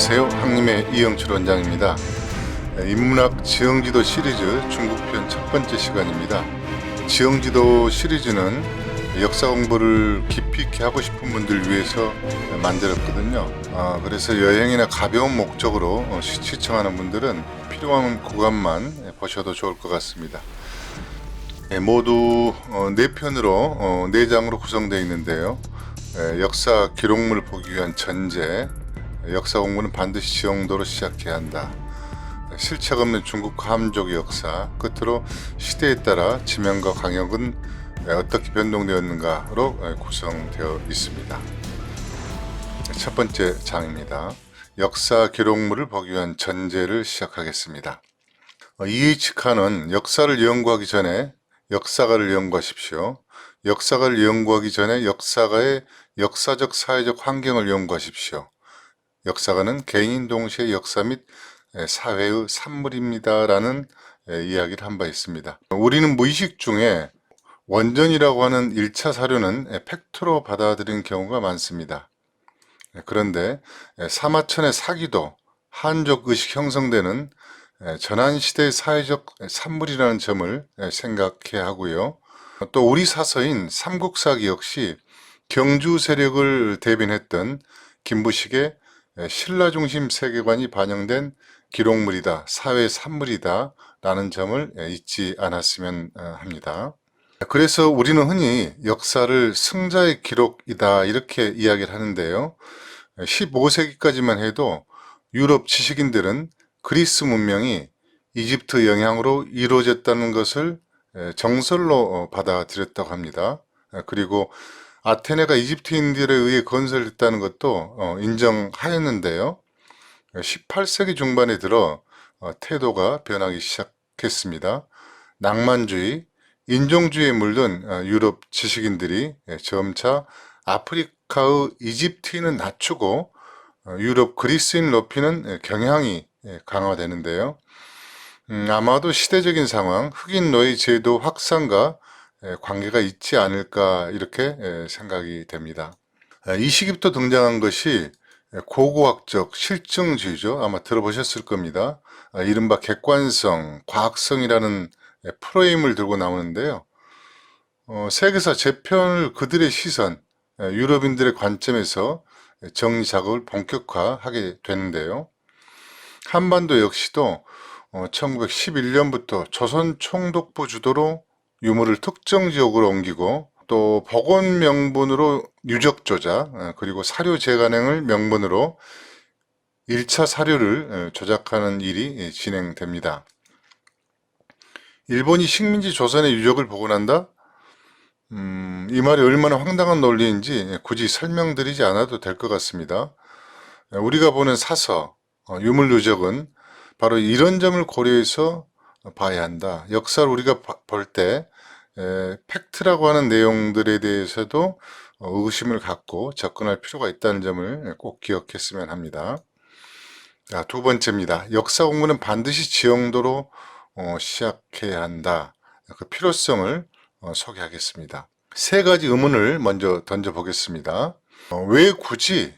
안녕하세요. 한림의 이영철 원장입니다. 인문학 지형지도 시리즈 중국편 첫 번째 시간입니다. 지형지도 시리즈는 역사 공부를 깊이 있게 하고 싶은 분들 위해서 만들었거든요. 그래서 여행이나 가벼운 목적으로 시청하는 분들은 필요한 구간만 보셔도 좋을 것 같습니다. 모두 4편으로 4장으로 구성되어 있는데요. 역사 기록물을 보기 위한 전제, 역사 공부는 반드시 지형도로 시작해야 한다, 실책 없는 중국 함족의 역사, 끝으로 시대에 따라 지명과 강역은 어떻게 변동되었는가로 구성되어 있습니다. 첫 번째 장입니다. 역사 기록물을 보기 위한 전제를 시작하겠습니다. E.H. 칸은 역사를 연구하기 전에 역사가를 연구하십시오. 역사가를 연구하기 전에 역사가의 역사적 사회적 환경을 연구하십시오. 역사가는 개인 동시에 역사 및 사회의 산물입니다 라는 이야기를 한 바 있습니다. 우리는 무의식 중에 원전이라고 하는 1차 사료는 팩트로 받아들이는 경우가 많습니다. 그런데 사마천의 사기도 한족 의식 형성되는 전환시대의 사회적 산물이라는 점을 생각해야 하고요. 또 우리 사서인 삼국사기 역시 경주 세력을 대변했던 김부식의 신라 중심 세계관이 반영된 기록물이다, 사회 산물이다 라는 점을 잊지 않았으면 합니다. 그래서 우리는 흔히 역사를 승자의 기록이다 이렇게 이야기를 하는데요. 15세기까지만 해도 유럽 지식인들은 그리스 문명이 이집트 영향으로 이루어졌다는 것을 정설로 받아들였다고 합니다. 그리고 아테네가 이집트인들에 의해 건설됐다는 것도 인정하였는데요. 18세기 중반에 들어 태도가 변하기 시작했습니다. 낭만주의, 인종주의에 물든 유럽 지식인들이 점차 아프리카의 이집트인은 낮추고 유럽 그리스인을 높이는 경향이 강화되는데요. 아마도 시대적인 상황, 흑인 노예 제도 확산과 관계가 있지 않을까 이렇게 생각이 됩니다. 이 시기부터 등장한 것이 고고학적 실증주의죠. 아마 들어보셨을 겁니다. 이른바 객관성, 과학성이라는 프레임을 들고 나오는데요. 세계사 재편을 그들의 시선, 유럽인들의 관점에서 정리 작업을 본격화하게 되는데요. 한반도 역시도 1911년부터 조선 총독부 주도로 유물을 특정 지역으로 옮기고 또 복원 명분으로 유적 조작, 그리고 사료 재간행을 명분으로 1차 사료를 조작하는 일이 진행됩니다. 일본이 식민지 조선의 유적을 복원한다? 이 말이 얼마나 황당한 논리인지 굳이 설명드리지 않아도 될 것 같습니다. 우리가 보는 사서, 유물 누적은 바로 이런 점을 고려해서 봐야 한다. 역사를 우리가 볼 때 팩트라고 하는 내용들에 대해서도 의심을 갖고 접근할 필요가 있다는 점을 꼭 기억했으면 합니다. 자, 두 번째입니다. 역사 공부는 반드시 지형도로 시작해야 한다. 그 필요성을 소개하겠습니다. 세 가지 의문을 먼저 던져보겠습니다. 왜 굳이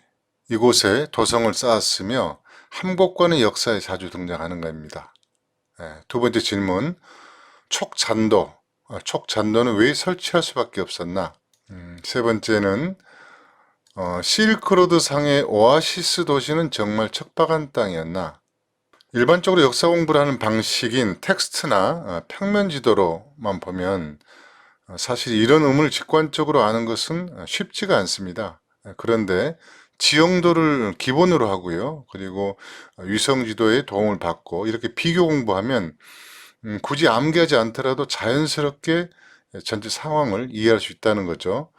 이곳에 도성을 쌓았으며 함곡과는 역사에 자주 등장하는 겁니다. 두 번째 질문, 촉잔도는 왜 설치할 수밖에 없었나? 세 번째는 실크로드 상의 오아시스 도시는 정말 척박한 땅이었나? 일반적으로 역사 공부를 하는 방식인 텍스트나 평면 지도로만 보면 사실 이런 의문을 직관적으로 아는 것은 쉽지가 않습니다. 그런데 지형도를 기본으로 하고요. 그리고 위성 지도의 도움을 받고 이렇게 비교 공부하면 굳이 암기하지 않더라도 자연스럽게 전체 상황을 이해할 수 있다는 거죠.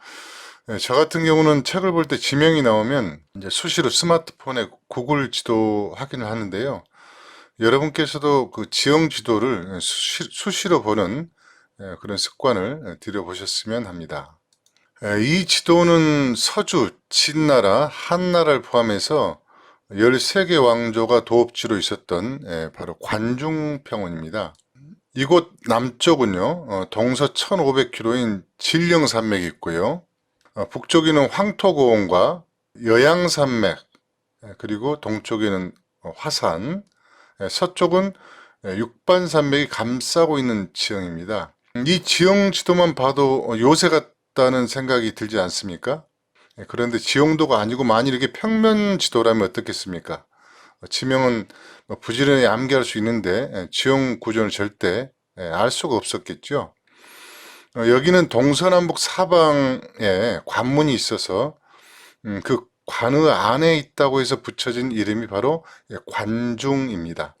저 같은 경우는 책을 볼 때 지명이 나오면 이제 수시로 스마트폰에 구글 지도 확인을 하는데요. 여러분께서도 그 지형 지도를 수시로 보는 그런 습관을 들여보셨으면 합니다. 이 지도는 서주, 진나라, 한나라를 포함해서 13개 왕조가 도읍지로 있었던 바로 관중평원입니다. 이곳 남쪽은요, 동서 1500km인 진령산맥이 있고요. 북쪽에는 황토고원과 여양산맥, 그리고 동쪽에는 화산, 서쪽은 육반산맥이 감싸고 있는 지형입니다. 이 지형 지도만 봐도 요새 같다는 생각이 들지 않습니까? 그런데 지형도가 아니고 만일 이게 평면 지도라면 어떻겠습니까? 지명은 부지런히 암기할 수 있는데 지형 구조는 절대 알 수가 없었겠죠. 여기는 동서남북 사방에 관문이 있어서 그 관의 안에 있다고 해서 붙여진 이름이 바로 관중입니다.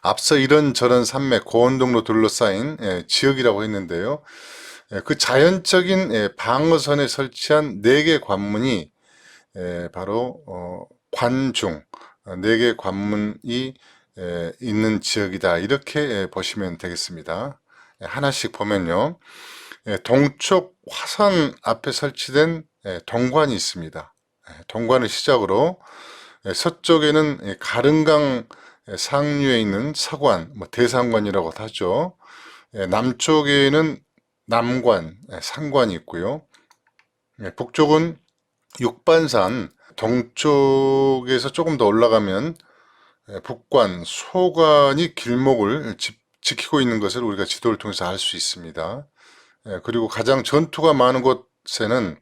앞서 이런저런 산맥, 고원동로 둘러싸인 지역이라고 했는데요. 그 자연적인 방어선에 설치한 4개 관문이 바로 관중, 4개 관문이 있는 지역이다. 이렇게 보시면 되겠습니다. 하나씩 보면요. 동쪽 화산 앞에 설치된 동관이 있습니다. 동관을 시작으로 서쪽에는 가른강 상류에 있는 서관, 대상관이라고 하죠. 남쪽에는 남관, 상관이 있고요. 북쪽은 육반산, 동쪽에서 조금 더 올라가면 북관, 소관이 길목을 지키고 있는 것을 우리가 지도를 통해서 알 수 있습니다. 그리고 가장 전투가 많은 곳에는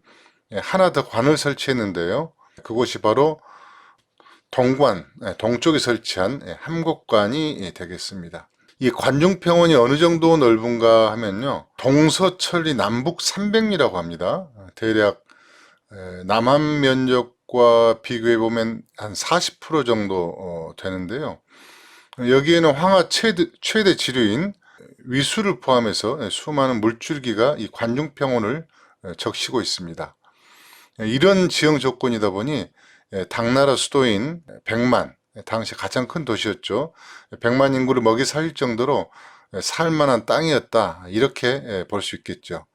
하나 더 관을 설치했는데요. 그곳이 바로 동관, 동쪽에 설치한 함곡관이 되겠습니다. 이 관중평원이 어느 정도 넓은가 하면요. 동서천리 남북 300리라고 합니다. 대략 남한 면적과 비교해 보면 한 40% 정도 되는데요. 여기에는 황하 최대 지류인 위수를 포함해서 수많은 물줄기가 이 관중평원을 적시고 있습니다. 이런 지형 조건이다 보니 당나라 수도인 백만, 당시 가장 큰 도시였죠. 100만 인구를 먹이 살릴 정도로 살만한 땅이었다. 이렇게 볼 수 있겠죠.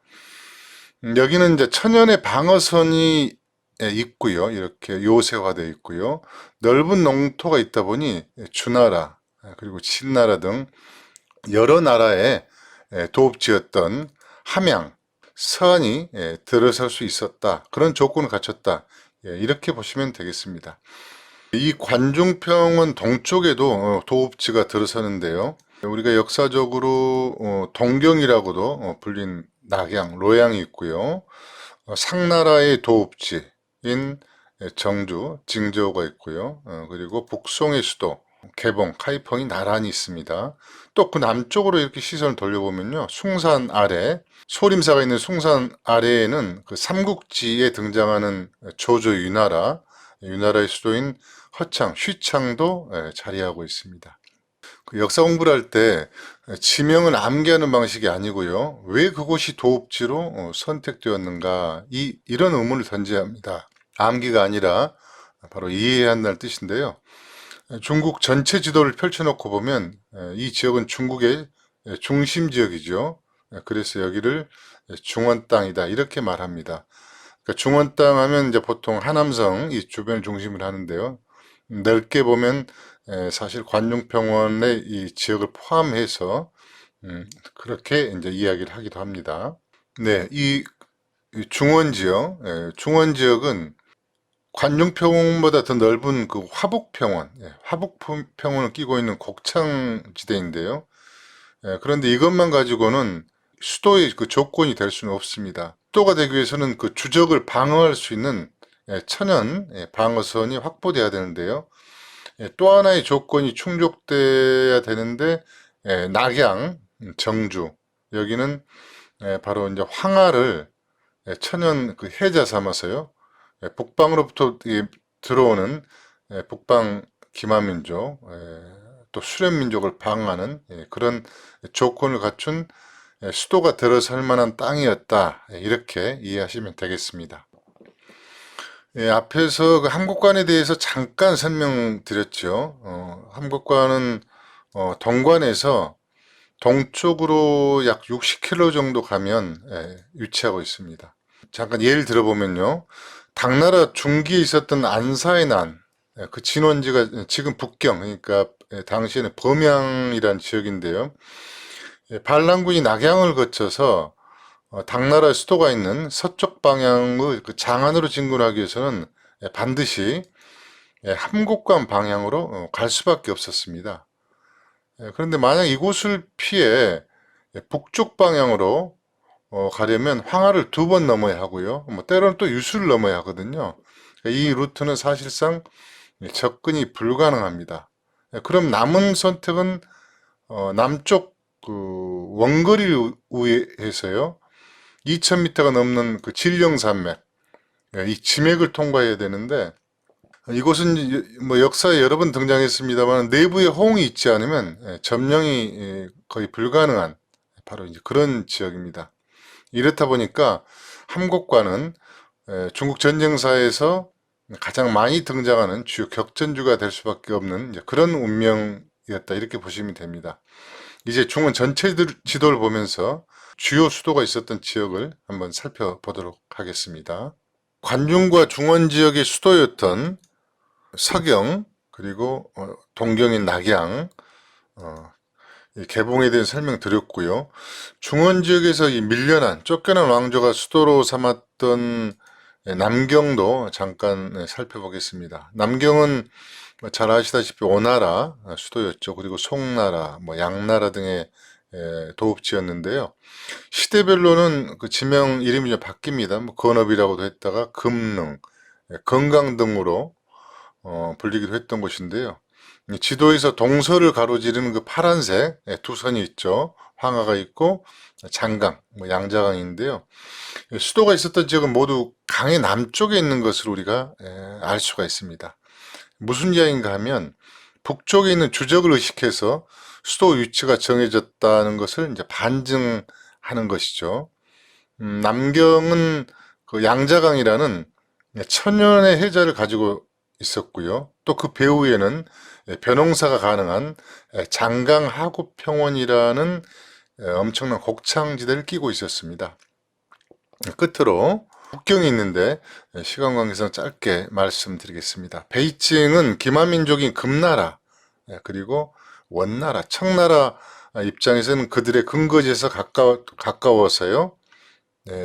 여기는 이제 천연의 방어선이 있고요. 이렇게 요새화되어 있고요. 넓은 농토가 있다 보니 주나라, 그리고 진나라 등 여러 나라의 도읍지였던 함양, 서한이 들어설 수 있었다. 그런 조건을 갖췄다. 이렇게 보시면 되겠습니다. 이 관중평원 동쪽에도 도읍지가 들어서는데요. 우리가 역사적으로 동경이라고도 불린 낙양, 로양이 있고요. 상나라의 도읍지인 정주, 징저우가 있고요. 그리고 북송의 수도, 개봉, 카이펑이 나란히 있습니다. 또 그 남쪽으로 이렇게 시선을 돌려보면요. 숭산 아래, 소림사가 있는 숭산 아래에는 그 삼국지에 등장하는 조조 유나라, 유나라의 수도인 허창, 쉬창도 자리하고 있습니다. 그 역사 공부를 할 때 지명을 암기하는 방식이 아니고요. 왜 그곳이 도읍지로 선택되었는가 이런 의문을 던져야 합니다. 암기가 아니라 바로 이해해야 한다는 뜻인데요. 중국 전체 지도를 펼쳐놓고 보면 이 지역은 중국의 중심 지역이죠. 그래서 여기를 중원 땅이다 이렇게 말합니다. 그러니까 중원 땅 하면 이제 보통 하남성 이 주변을 중심으로 하는데요. 넓게 보면 사실 관중평원의 이 지역을 포함해서 그렇게 이제 이야기를 하기도 합니다. 네, 이 중원 지역, 중원 지역은 관중평원보다 더 넓은 그 화북평원, 화북평원을 끼고 있는 곡창지대인데요. 그런데 이것만 가지고는 수도의 그 조건이 될 수는 없습니다. 수도가 되기 위해서는 그 주적을 방어할 수 있는 천연 방어선이 확보돼야 되는데요. 또 하나의 조건이 충족돼야 되는데 낙양, 정주 여기는 바로 이제 황하를 천연 그 해자 삼아서요. 북방으로부터 들어오는 북방 기마민족, 또 수련민족을 방어하는 그런 조건을 갖춘 수도가 들어설 만한 땅이었다. 이렇게 이해하시면 되겠습니다. 앞에서 그 함곡관에 대해서 잠깐 설명드렸죠. 함곡관은 동관에서 동쪽으로 약 60km 정도 가면 위치하고 있습니다. 잠깐 예를 들어보면요. 당나라 중기에 있었던 안사의 난, 그 진원지가 지금 북경, 그러니까 당시에는 범양이라는 지역인데요. 반란군이 낙양을 거쳐서 당나라 수도가 있는 서쪽 방향의 그 장안으로 진군하기 위해서는 반드시 함곡관 방향으로 갈 수밖에 없었습니다. 그런데 만약 이곳을 피해 북쪽 방향으로 가려면 황하를 2번 넘어야 하고요. 뭐 때로는 또 유수를 넘어야 하거든요. 이 루트는 사실상 접근이 불가능합니다. 그럼 남은 선택은 남쪽 그 원거리 우회해서요. 2000m가 넘는 그 질령산맥, 이 지맥을 통과해야 되는데 이곳은 뭐 역사에 여러 번 등장했습니다만 내부에 호응이 있지 않으면 점령이 거의 불가능한 바로 이제 그런 지역입니다. 이렇다 보니까 함곡관은 중국 전쟁사에서 가장 많이 등장하는 주요 격전주가 될 수밖에 없는 그런 운명이었다 이렇게 보시면 됩니다. 이제 중원 전체 지도를 보면서 주요 수도가 있었던 지역을 한번 살펴보도록 하겠습니다. 관중과 중원 지역의 수도였던 서경 그리고 동경인 낙양 개봉에 대한 설명 드렸고요. 중원 지역에서 이 밀려난 쫓겨난 왕조가 수도로 삼았던 남경도 잠깐 살펴보겠습니다. 남경은 잘 아시다시피 오나라 수도였죠. 그리고 송나라, 양나라 등의 도읍지였는데요. 시대별로는 그 지명 이름이 좀 바뀝니다. 건업이라고도 했다가 금능, 건강 등으로 불리기도 했던 곳인데요. 지도에서 동서를 가로지르는 그 파란색 두 선이 있죠. 황하가 있고 장강, 양자강인데요. 수도가 있었던 지역은 모두 강의 남쪽에 있는 것을 우리가 알 수가 있습니다. 무슨 이야기인가 하면 북쪽에 있는 주적을 의식해서 수도 위치가 정해졌다는 것을 이제 반증하는 것이죠. 남경은 그 양자강이라는 천연의 해자를 가지고 있었고요. 또 그 배후에는 벼농사가 가능한 장강 하구평원이라는 엄청난 곡창지대를 끼고 있었습니다. 끝으로 북경이 있는데 시간 관계상 짧게 말씀드리겠습니다. 베이징은 기만민족인 금나라 그리고 원나라, 청나라 입장에서는 그들의 근거지에서 가까워서요.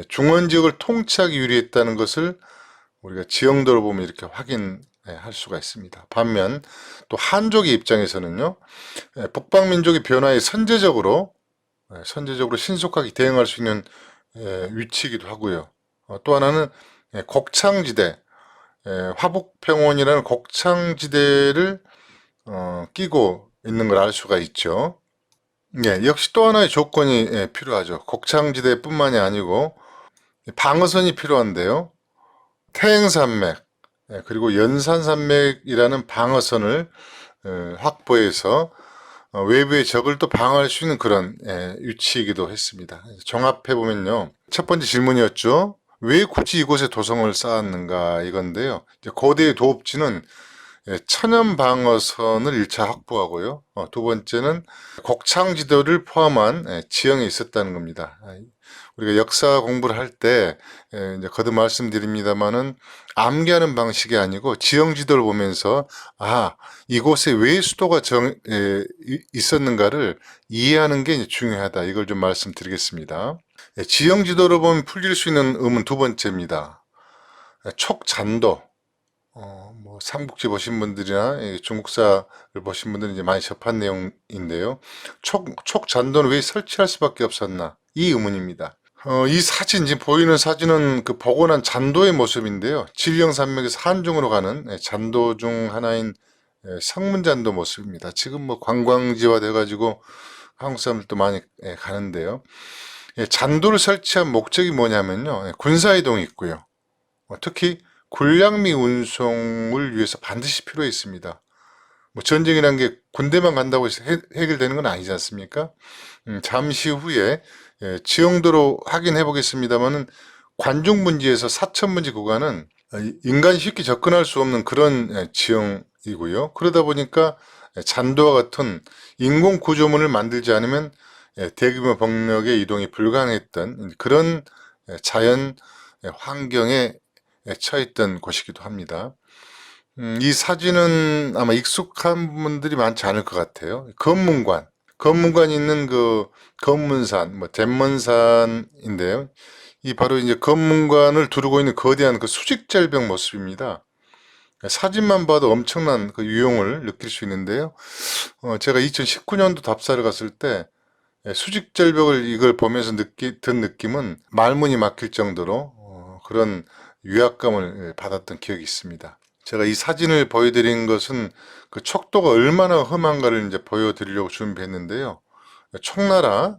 중원 지역을 통치하기 유리했다는 것을 우리가 지형도를 보면 이렇게 확인할 수가 있습니다. 반면 또 한족의 입장에서는요. 북방민족의 변화에 선제적으로 신속하게 대응할 수 있는 위치이기도 하고요. 또 하나는 곡창지대, 화북평원이라는 곡창지대를 끼고 있는 걸 알 수가 있죠. 역시 또 하나의 조건이 필요하죠. 곡창지대뿐만이 아니고 방어선이 필요한데요. 태행산맥 그리고 연산산맥이라는 방어선을 확보해서 외부의 적을 또 방어할 수 있는 그런 위치이기도 했습니다. 종합해보면요. 첫 번째 질문이었죠. 왜 굳이 이곳에 도성을 쌓았는가 이건데요. 고대의 도읍지는 천연 방어선을 1차 확보하고요. 두 번째는 곡창지도를 포함한 지형이 있었다는 겁니다. 우리가 역사 공부를 할 때 이제 거듭 말씀드립니다만은 암기하는 방식이 아니고 지형지도를 보면서 이곳에 왜 수도가 있었는가를 이해하는 게 이제 중요하다. 이걸 좀 말씀드리겠습니다. 지형지도를 보면 풀릴 수 있는 음은 두 번째입니다. 촉잔도. 삼국지 보신 분들이나 중국사를 보신 분들은 이제 많이 접한 내용인데요. 촉잔도는 왜 설치할 수밖에 없었나? 이 의문입니다. 이 사진, 지금 보이는 사진은 그 복원한 잔도의 모습인데요. 질령산맥에서 한중으로 가는 잔도 중 하나인 성문잔도 모습입니다. 지금 관광지화 돼가지고 한국 사람들도 많이 가는데요. 잔도를 설치한 목적이 뭐냐면요. 군사이동이 있고요. 특히 군량미 운송을 위해서 반드시 필요했습니다. 전쟁이란 게 군대만 간다고 해서 해결되는 건 아니지 않습니까? 잠시 후에 지형도로 확인해 보겠습니다만은 관중분지에서 사천분지 구간은 인간이 쉽게 접근할 수 없는 그런 지형이고요. 그러다 보니까 잔도와 같은 인공 구조물을 만들지 않으면 대규모 병력의 이동이 불가능했던 그런 자연 환경에 처했던 곳이기도 합니다. 이 사진은 아마 익숙한 분들이 많지 않을 것 같아요. 건문관이 있는 그 건문산, 잼문산인데요. 이 바로 이제 건문관을 두르고 있는 거대한 그 수직절벽 모습입니다. 사진만 봐도 엄청난 그 유용을 느낄 수 있는데요. 제가 2019년도 답사를 갔을 때 수직절벽을 이걸 보면서 든 느낌은 말문이 막힐 정도로 그런 위압감을 받았던 기억이 있습니다. 제가 이 사진을 보여드린 것은 그 척도가 얼마나 험한가를 이제 보여드리려고 준비했는데요. 총나라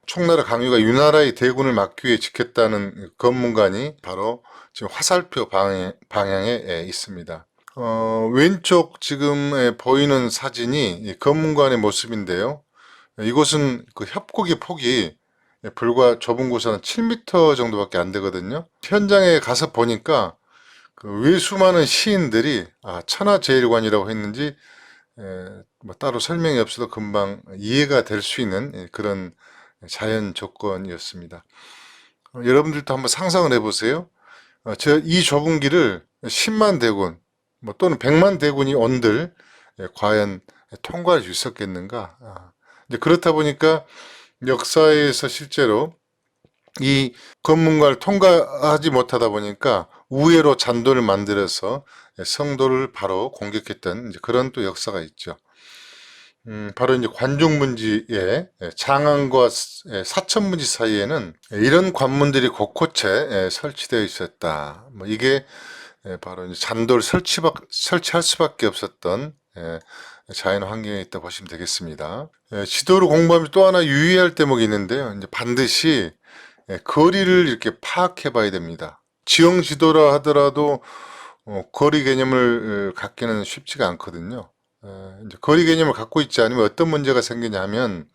강유가 유나라의 대군을 막기 위해 짓겠다는 건문관이 바로 지금 화살표 방향에 있습니다. 왼쪽 지금 보이는 사진이 이 건문관의 모습인데요. 이곳은 그 협곡의 폭이 불과 좁은 곳은 7m 정도밖에 안 되거든요. 현장에 가서 보니까 그 왜 수많은 시인들이 천하제일관이라고 했는지 뭐 따로 설명이 없어도 금방 이해가 될 수 있는 그런 자연 조건이었습니다. 여러분들도 한번 상상을 해보세요. 이 좁은 길을 10만 대군 뭐 또는 100만 대군이 온들 과연 통과할 수 있었겠는가? 이제 그렇다 보니까 역사에서 실제로 이 건문관을 통과하지 못하다 보니까 우회로 잔도를 만들어서 성도를 바로 공격했던 이제 그런 또 역사가 있죠. 바로 이제 관중문지의 장안과 사천문지 사이에는 이런 관문들이 곳곳에 설치되어 있었다. 뭐 이게 바로 이제 잔도를 설치할 수밖에 없었던 자연 환경에 있다 보시면 되겠습니다. 지도를 공부하면 또 하나 유의할 대목이 있는데요. 이제 반드시 거리를 이렇게 파악해 봐야 됩니다. 지형 지도라 하더라도 거리 개념을 갖기는 쉽지가 않거든요. 이제 거리 개념을 갖고 있지 않으면 어떤 문제가 생기냐면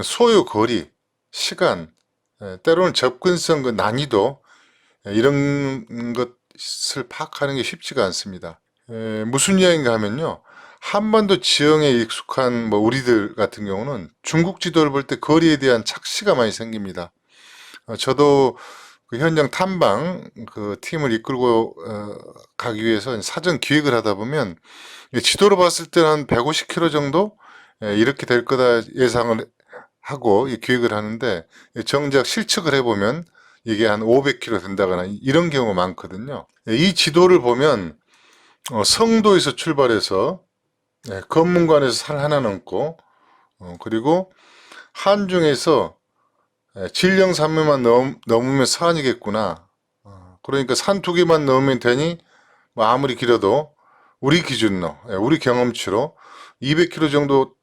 소요, 거리, 시간, 때로는 접근성, 그 난이도 이런 것을 파악하는 게 쉽지가 않습니다. 무슨 이야기인가 하면요. 한반도 지형에 익숙한 뭐 우리들 같은 경우는 중국 지도를 볼 때 거리에 대한 착시가 많이 생깁니다. 저도 그 현장 탐방 그 팀을 이끌고 가기 위해서 사전 기획을 하다 보면 지도로 봤을 때는 한 150km 정도 이렇게 될 거다 예상을 하고 기획을 하는데 정작 실측을 해보면 이게 한 500km 된다거나 이런 경우가 많거든요. 이 지도를 보면 성도에서 출발해서 건문관에서 산 하나 넘고 그리고 한중에서 진령산맥만 넘으면 산이겠구나. 그러니까 산 두 개만 넘으면 되니 뭐 아무리 길어도 우리 기준으로 우리 경험치로 200km 정도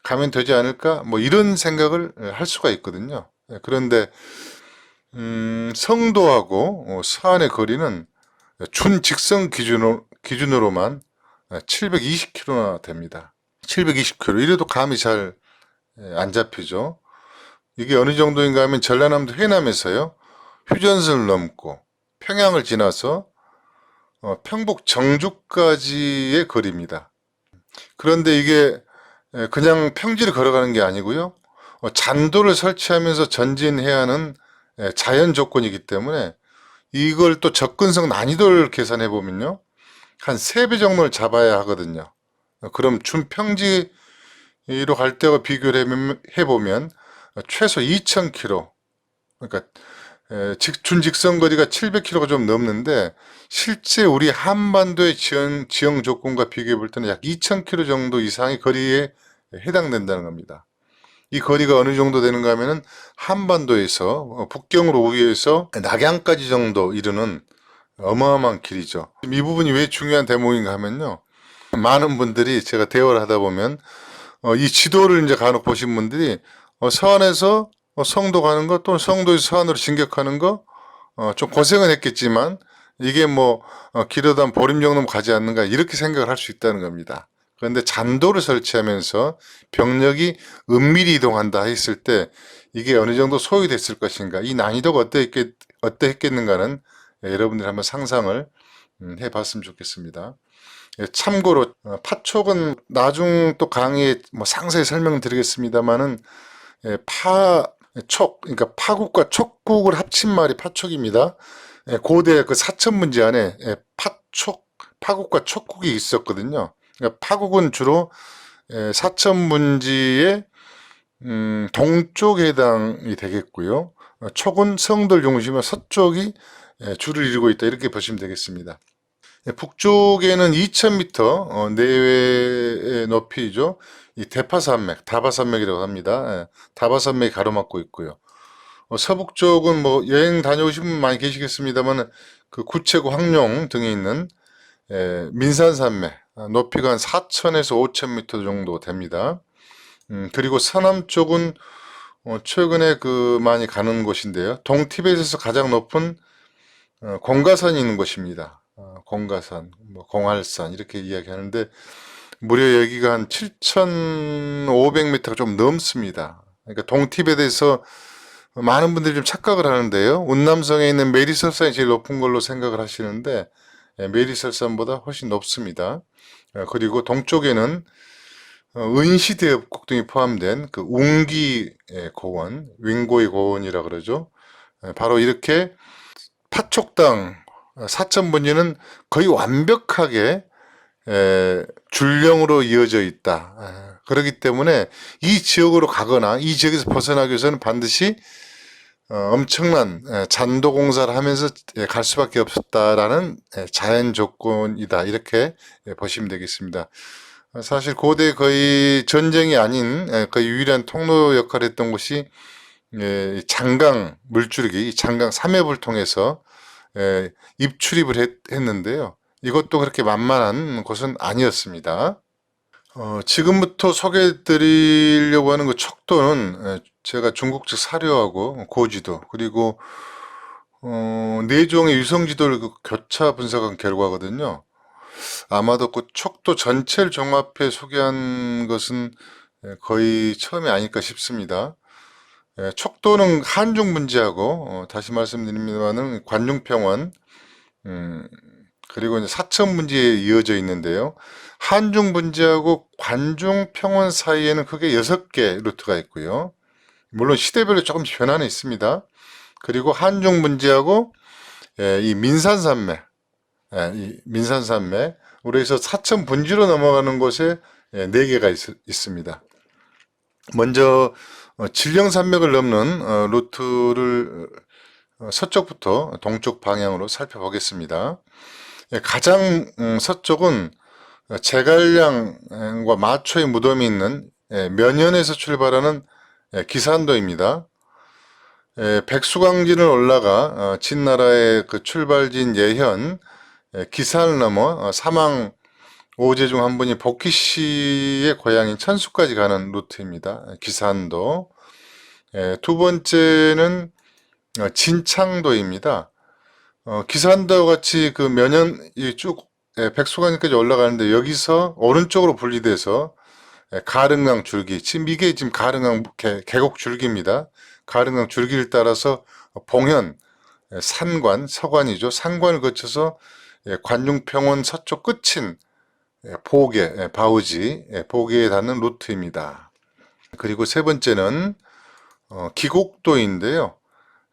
가면 되지 않을까? 뭐 이런 생각을 할 수가 있거든요. 그런데 성도하고 서안의 거리는 준직선 기준으로만 720km나 됩니다. 720km. 이래도 감이 잘 안 잡히죠. 이게 어느 정도인가 하면 전라남도 해남에서요. 휴전선을 넘고 평양을 지나서 평북 정주까지의 거리입니다. 그런데 이게 그냥 평지를 걸어가는 게 아니고요. 잔도를 설치하면서 전진해야 하는 자연 조건이기 때문에 이걸 또 접근성 난이도를 계산해 보면요. 한 3배 정도를 잡아야 하거든요. 그럼 준평지로 갈 때와 비교를 해보면 최소 2,000km, 그러니까 준직선 거리가 700km가 좀 넘는데 실제 우리 한반도의 지형 조건과 비교해 볼 때는 약 2,000km 정도 이상의 거리에 해당된다는 겁니다. 이 거리가 어느 정도 되는가 하면은 한반도에서 북경으로 우회해서 낙양까지 정도 이르는 어마어마한 길이죠. 이 부분이 왜 중요한 대목인가 하면요. 많은 분들이 제가 대화를 하다 보면 이 지도를 이제 간혹 보신 분들이 서안에서 성도 가는 거 또는 성도에서 서안으로 진격하는 거 좀 고생은 했겠지만 이게 뭐 길어도 한 보름 정도면 가지 않는가 이렇게 생각을 할 수 있다는 겁니다. 그런데 잔도를 설치하면서 병력이 은밀히 이동한다 했을 때 이게 어느 정도 소요됐을 것인가 이 난이도가 어떠했겠는가는 여러분들이 한번 상상을 해봤으면 좋겠습니다. 참고로 파촉은 나중 또 강의에 뭐 상세히 설명드리겠습니다만은 그러니까 파국과 촉국을 합친 말이 파촉입니다. 고대 그 사천문지 안에 파국과 촉국이 있었거든요. 그러니까 파국은 주로 사천문지의 동쪽에 해당이 되겠고요. 촉은 성들 중심으로 서쪽이 주를 이루고 있다 이렇게 보시면 되겠습니다. 북쪽에는 2000m 내외의 높이죠. 이 대파산맥, 다바산맥이라고 합니다. 다바산맥이 가로막고 있고요. 서북 쪽은 뭐 여행 다녀오신 분 많이 계시겠습니다만 그 구체구 황룡 등에 있는 민산산맥 높이가 한 4000에서 5000m 정도 됩니다. 그리고 서남 쪽은 최근에 그 많이 가는 곳인데요. 동티벳에서 가장 높은 공가산이 있는 곳입니다. 공가산, 뭐 공할산 이렇게 이야기하는데 무려 여기가 한 7,500m가 좀 넘습니다. 그러니까 동티벳에서 많은 분들이 좀 착각을 하는데요. 운남성에 있는 메리설산이 제일 높은 걸로 생각을 하시는데 메리설산보다 훨씬 높습니다. 그리고 동쪽에는 은시대읍국 등이 포함된 그 웅기 고원, 윙고의 고원이라 그러죠. 바로 이렇게 파촉당 사천분지는 거의 완벽하게 줄령으로 이어져 있다. 그렇기 때문에 이 지역으로 가거나 이 지역에서 벗어나기 위해서는 반드시 엄청난 잔도 공사를 하면서 갈 수밖에 없었다라는 자연 조건이다. 이렇게 보시면 되겠습니다. 사실 고대 거의 전쟁이 아닌 거의 유일한 통로 역할을 했던 곳이 장강 물줄기, 장강 삼협을 통해서 입출입을 했는데요. 이것도 그렇게 만만한 곳은 아니었습니다. 지금부터 소개해 드리려고 하는 그 척도는 제가 중국적 사료하고 고지도 그리고 네 종의 위성 지도를 그 교차 분석한 결과거든요. 아마도 그 척도 전체를 종합해 소개한 것은 거의 처음이 아닐까 싶습니다. 척도는 한중 분지하고 다시 말씀드립니다만은 관중평원 그리고 이제 사천 분지에 이어져 있는데요. 한중 분지하고 관중 평원 사이에는 크게 6개 루트가 있고요. 물론 시대별로 조금씩 변화는 있습니다. 그리고 한중 분지하고 이 민산산맥, 이 민산산맥으로 해서 사천 분지로 넘어가는 곳에 4개가 있습니다. 먼저 진령산맥을 넘는 루트를 서쪽부터 동쪽 방향으로 살펴보겠습니다. 가장 서쪽은 제갈량과 마초의 무덤이 있는 면연에서 출발하는 기산도입니다. 백수강진을 올라가 진나라의 그 출발지인 예현, 기산을 넘어 사망 5제 중 한 분이 복희 씨의 고향인 천수까지 가는 루트입니다. 기산도. 두 번째는 진창도입니다. 기산도와 같이 그 면연이 쭉 백수강까지 올라가는데 여기서 오른쪽으로 분리돼서 가릉강 줄기, 지금 이게 지금 가릉강 계곡 줄기입니다. 가릉강 줄기를 따라서 봉현, 산관, 서관이죠. 산관을 거쳐서 관중평원 서쪽 끝인 보계, 바우지, 보계에 닿는 루트입니다. 그리고 세 번째는 기곡도인데요.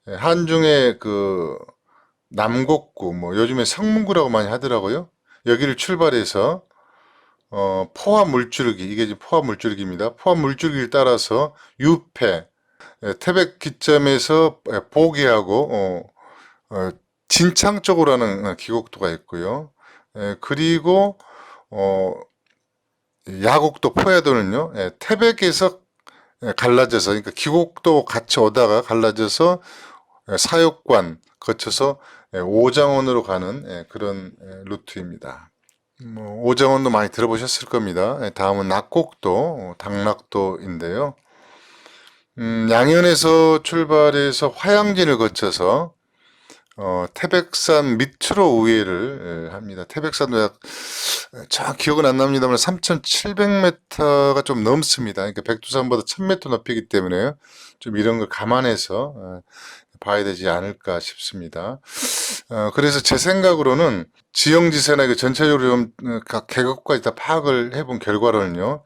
한중의 그 남곡구, 뭐 요즘에 성문구라고 많이 하더라고요. 여기를 출발해서 포화 물줄기, 이게 지금 포화 물줄기입니다. 포화 물줄기를 따라서 유패, 태백 기점에서 보계하고 진창 쪽으로 하는 기곡도가 있고요. 그리고 야곡도 포야도는요, 태백에서 갈라져서, 그러니까 기곡도 같이 오다가 갈라져서 사육관 거쳐서 오장원으로 가는 그런 루트입니다. 뭐 오장원도 많이 들어보셨을 겁니다. 다음은 낙곡도, 당락도인데요. 양현에서 출발해서 화양진을 거쳐서 태백산 밑으로 우회를 합니다. 태백산도 정확히 기억은 안 납니다만 3,700m가 좀 넘습니다. 그러니까 백두산보다 1,000m 높이기 때문에 좀 이런 걸 감안해서 봐야 되지 않을까 싶습니다. 그래서 제 생각으로는 지형지세나 전체적으로 좀 각 계곡까지 다 파악을 해본 결과로는요.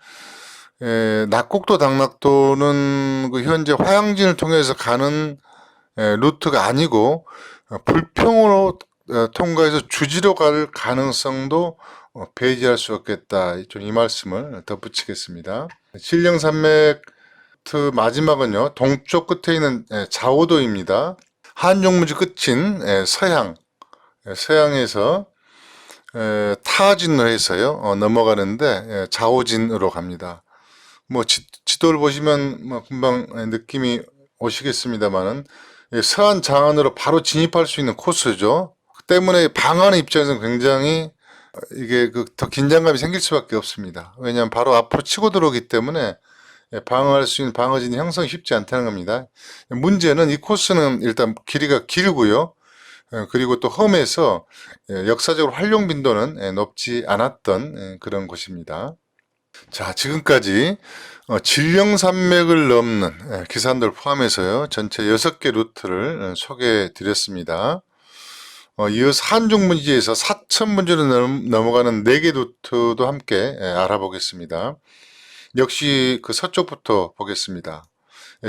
낙곡도 당락도는 그 현재 화양진을 통해서 가는 루트가 아니고 불평으로 통과해서 주지로 갈 가능성도 배제할 수 없겠다. 좀 이 말씀을 덧붙이겠습니다. 신령산맥 마지막은요. 동쪽 끝에 있는 자오도입니다. 한중문지 끝인 서양에서 타진으로 해서요 넘어가는데 좌오진으로 갑니다. 뭐 지도를 보시면 뭐 금방 느낌이 오시겠습니다만은 서안 장안으로 바로 진입할 수 있는 코스죠. 그 때문에 방어하는 입장에서는 굉장히 이게 더 긴장감이 생길 수밖에 없습니다. 왜냐하면 바로 앞으로 치고 들어오기 때문에 방어할 수 있는 방어진이 형성이 쉽지 않다는 겁니다. 문제는 이 코스는 일단 길이가 길고요. 그리고 또 험해서 역사적으로 활용 빈도는 높지 않았던 그런 곳입니다. 자, 지금까지 진령산맥을 넘는 기산도를 포함해서요 전체 6개 루트를 소개해 드렸습니다. 이어서 한중문지에서 사천문지로 넘어가는 4개 루트도 함께 알아보겠습니다. 역시 그 서쪽부터 보겠습니다.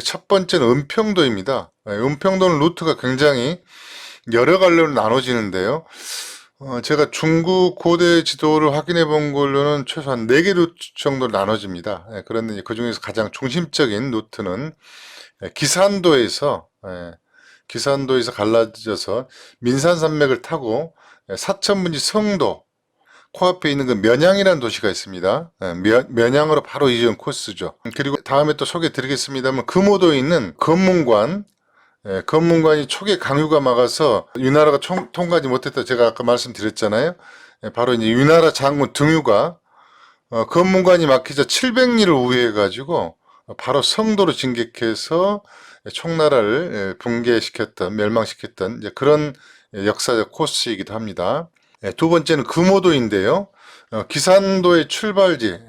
첫 번째는 은평도입니다. 은평도는 루트가 굉장히 여러 갈래로 나눠지는데요. 제가 중국 고대 지도를 확인해 본 걸로는 최소한 4개 루트 정도 나눠집니다. 그런데 그 중에서 가장 중심적인 루트는 기산도에서 갈라져서 민산산맥을 타고 사천문지 성도 코앞에 있는 그 면양이라는 도시가 있습니다. 면양으로 바로 이어진 코스죠. 그리고 다음에 또 소개 드리겠습니다만 금오도에 있는 검문관, 검문관이 초계 강유가 막아서 위나라가 통과하지 못했다 제가 아까 말씀드렸잖아요. 바로 이제 위나라 장군 등유가 검문관이 막히자 700리를 우회해가지고 바로 성도로 진격해서 총나라를 붕괴시켰던, 멸망시켰던 이제 그런 역사적 코스이기도 합니다. 두 번째는 금오도인데요. 기산도의 출발지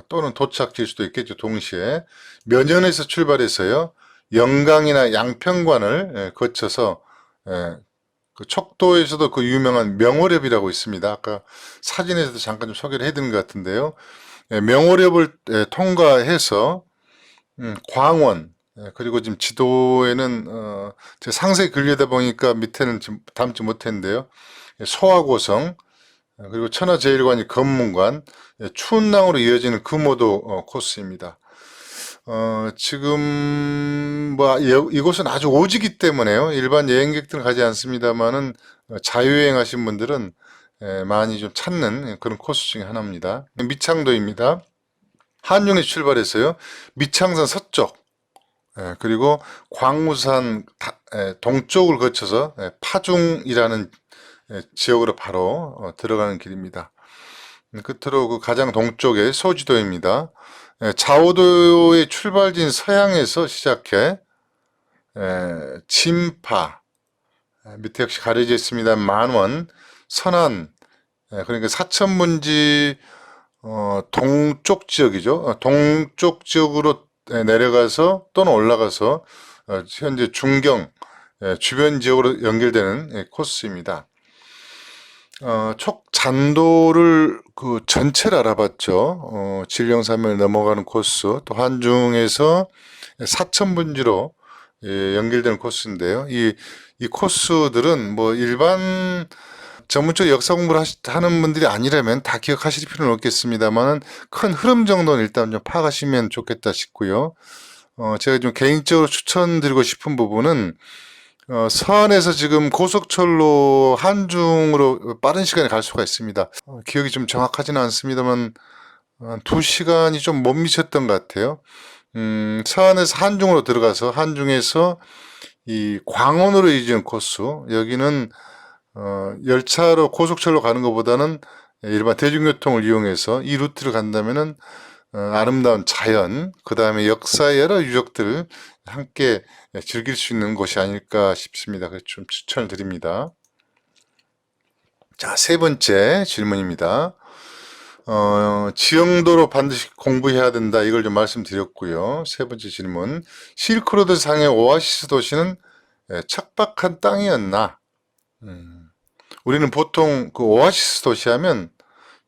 또는 도착지일 수도 있겠죠. 동시에 면연에서 출발해서요. 영강이나 양평관을 거쳐서 그 척도에서도 그 유명한 명오렵이라고 있습니다. 아까 사진에서도 잠깐 좀 소개를 해드린 것 같은데요. 명오렵을 통과해서 광원, 그리고 지금 지도에는 제가 상세히 그리려다 보니까 밑에는 지금 담지 못했는데요. 소화고성, 그리고 천하제일관이 검문관, 추운낭으로 이어지는 금오도 코스입니다. 지금 뭐 이곳은 아주 오지기 때문에요. 일반 여행객들은 가지 않습니다만은 자유여행 하신 분들은 많이 좀 찾는 그런 코스 중에 하나입니다. 미창도입니다. 한중에 출발해서요. 미창산 서쪽, 그리고 광우산 동쪽을 거쳐서 파중이라는 지역으로 바로 들어가는 길입니다. 끝으로 그 가장 동쪽에 소지도입니다. 자오도의 출발지인 서양에서 시작해 진파, 밑에 역시 가려져 있습니다. 만원, 선안, 그러니까 사천문지 동쪽 지역이죠. 동쪽 지역으로 내려가서 또는 올라가서 현재 중경 주변 지역으로 연결되는 코스입니다. 촉잔도를 그 전체를 알아봤죠. 진령산맥을 넘어가는 코스, 또 한중에서 사천문지로 연결되는 코스인데요. 이 코스들은 뭐 일반 전문적 역사 공부를 하는 분들이 아니라면 다 기억하실 필요는 없겠습니다만 큰 흐름 정도는 일단 좀 파악하시면 좋겠다 싶고요. 제가 좀 개인적으로 추천드리고 싶은 부분은 서안에서 지금 고속철로 한중으로 빠른 시간에 갈 수가 있습니다. 기억이 좀 정확하지는 않습니다만 2시간이 좀 못 미쳤던 것 같아요. 서안에서 한중으로 들어가서 한중에서 이 광원으로 이어지는 코스, 여기는 열차로 고속철로 가는 것보다는 일반 대중교통을 이용해서 이 루트를 간다면은 아름다운 자연, 그 다음에 역사의 여러 유적들을 함께 즐길 수 있는 곳이 아닐까 싶습니다. 그래서 좀 추천을 드립니다. 자, 세 번째 질문입니다. 지형도로 반드시 공부해야 된다. 이걸 좀 말씀드렸고요. 세 번째 질문. 실크로드 상의 오아시스 도시는 척박한 땅이었나? 우리는 보통 그 오아시스 도시 하면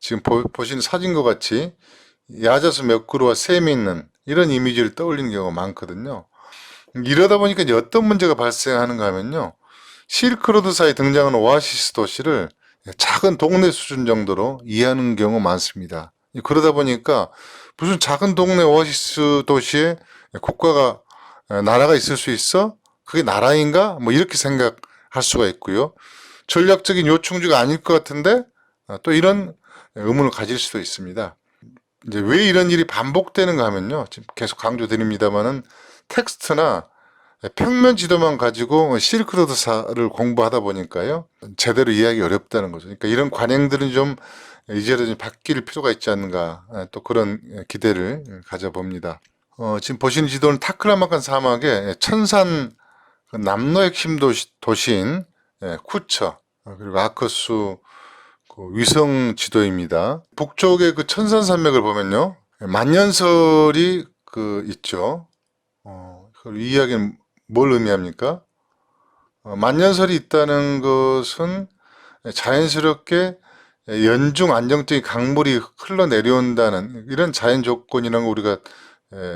지금 보시는 사진과 같이 야자수 몇 그루와 샘이 있는 이런 이미지를 떠올리는 경우가 많거든요. 이러다 보니까 이제 어떤 문제가 발생하는가 하면요. 실크로드사에 등장하는 오아시스 도시를 작은 동네 수준 정도로 이해하는 경우가 많습니다. 그러다 보니까 무슨 작은 동네 오아시스 도시에 국가가, 나라가 있을 수 있어? 그게 나라인가? 뭐 이렇게 생각할 수가 있고요. 전략적인 요충지가 아닐 것 같은데 또 이런 의문을 가질 수도 있습니다. 이제 왜 이런 일이 반복되는가 하면요. 지금 계속 강조드립니다만은 텍스트나 평면 지도만 가지고 실크로드사를 공부하다 보니까요. 제대로 이해하기 어렵다는 거죠. 그러니까 이런 관행들은 좀 이제는 좀 바뀔 필요가 있지 않는가. 또 그런 기대를 가져봅니다. 지금 보시는 지도는 타클라마칸 사막의 천산 그 남로 핵심 도시인 쿠처 그리고 아커수 그 위성 지도입니다. 북쪽의 그 천산산맥을 보면요, 만년설이 그 있죠. 이 이야기는 뭘 의미합니까? 만년설이 있다는 것은 자연스럽게 연중 안정적인 강물이 흘러내려온다는 이런 자연 조건이라는 걸 우리가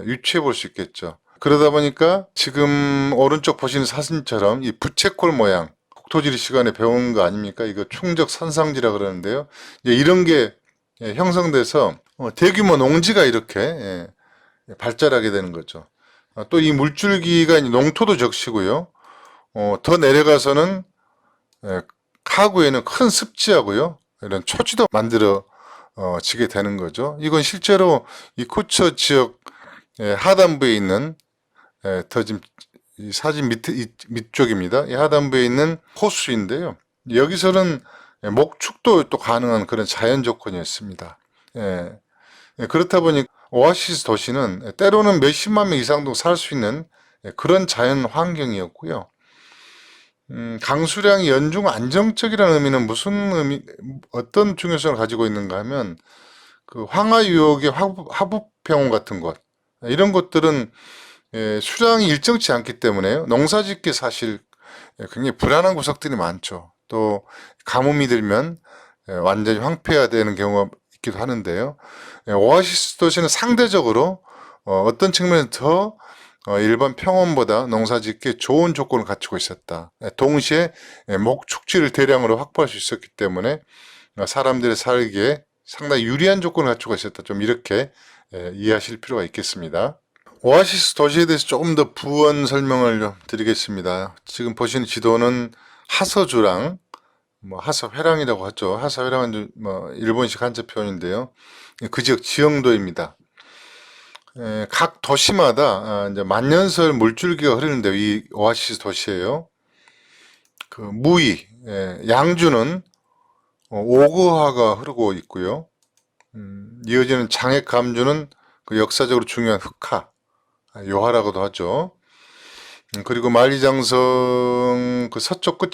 유추해 볼 수 있겠죠. 그러다 보니까 지금 오른쪽 보시는 사진처럼 이 부채꼴 모양, 국토지리 시간에 배운 거 아닙니까? 이거 충적 산상지라 그러는데요. 이제 이런 게 형성돼서 대규모 농지가 이렇게 발달하게 되는 거죠. 또 이 물줄기가 농토도 적시고요. 더 내려가서는 하구에는 큰 습지하고요. 이런 초지도 만들어 지게 되는 거죠. 이건 실제로 이 쿠처 지역 하단부에 있는 더 지금 이 사진 밑쪽입니다. 이 하단부에 있는 호수인데요. 여기서는 목축도 또 가능한 그런 자연 조건이었습니다. 그렇다 보니 오아시스 도시는 때로는 몇십만 명 이상도 살 수 있는 그런 자연 환경이었고요. 강수량이 연중 안정적이라는 의미는 무슨 의미, 어떤 중요성을 가지고 있는가 하면 그 황하유역의 하부평원 같은 곳 이런 곳들은 수량이 일정치 않기 때문에 농사짓기 사실 굉장히 불안한 구석들이 많죠. 또 가뭄이 들면 완전히 황폐화되는 경우가 있기도 하는데요. 오아시스 도시는 상대적으로 어떤 측면에서 더 일반 평원보다 농사짓기에 좋은 조건을 갖추고 있었다. 동시에 목축지를 대량으로 확보할 수 있었기 때문에 사람들의 살기에 상당히 유리한 조건을 갖추고 있었다. 좀 이렇게 이해하실 필요가 있겠습니다. 오아시스 도시에 대해서 조금 더 부연 설명을 좀 드리겠습니다. 지금 보시는 지도는 하서주랑 하서회랑이라고 하죠. 하서회랑은 일본식 한자 표현인데요. 그 지역 지형도입니다. 각 도시마다 이제 만년설 물줄기가 흐르는데 이 오아시스 도시예요. 그 무이, 양주는 오거화가 흐르고 있고요. 이어지는 장액 감주는 그 역사적으로 중요한 흑화, 요하라고도 하죠. 그리고 만리장성 그 서쪽 끝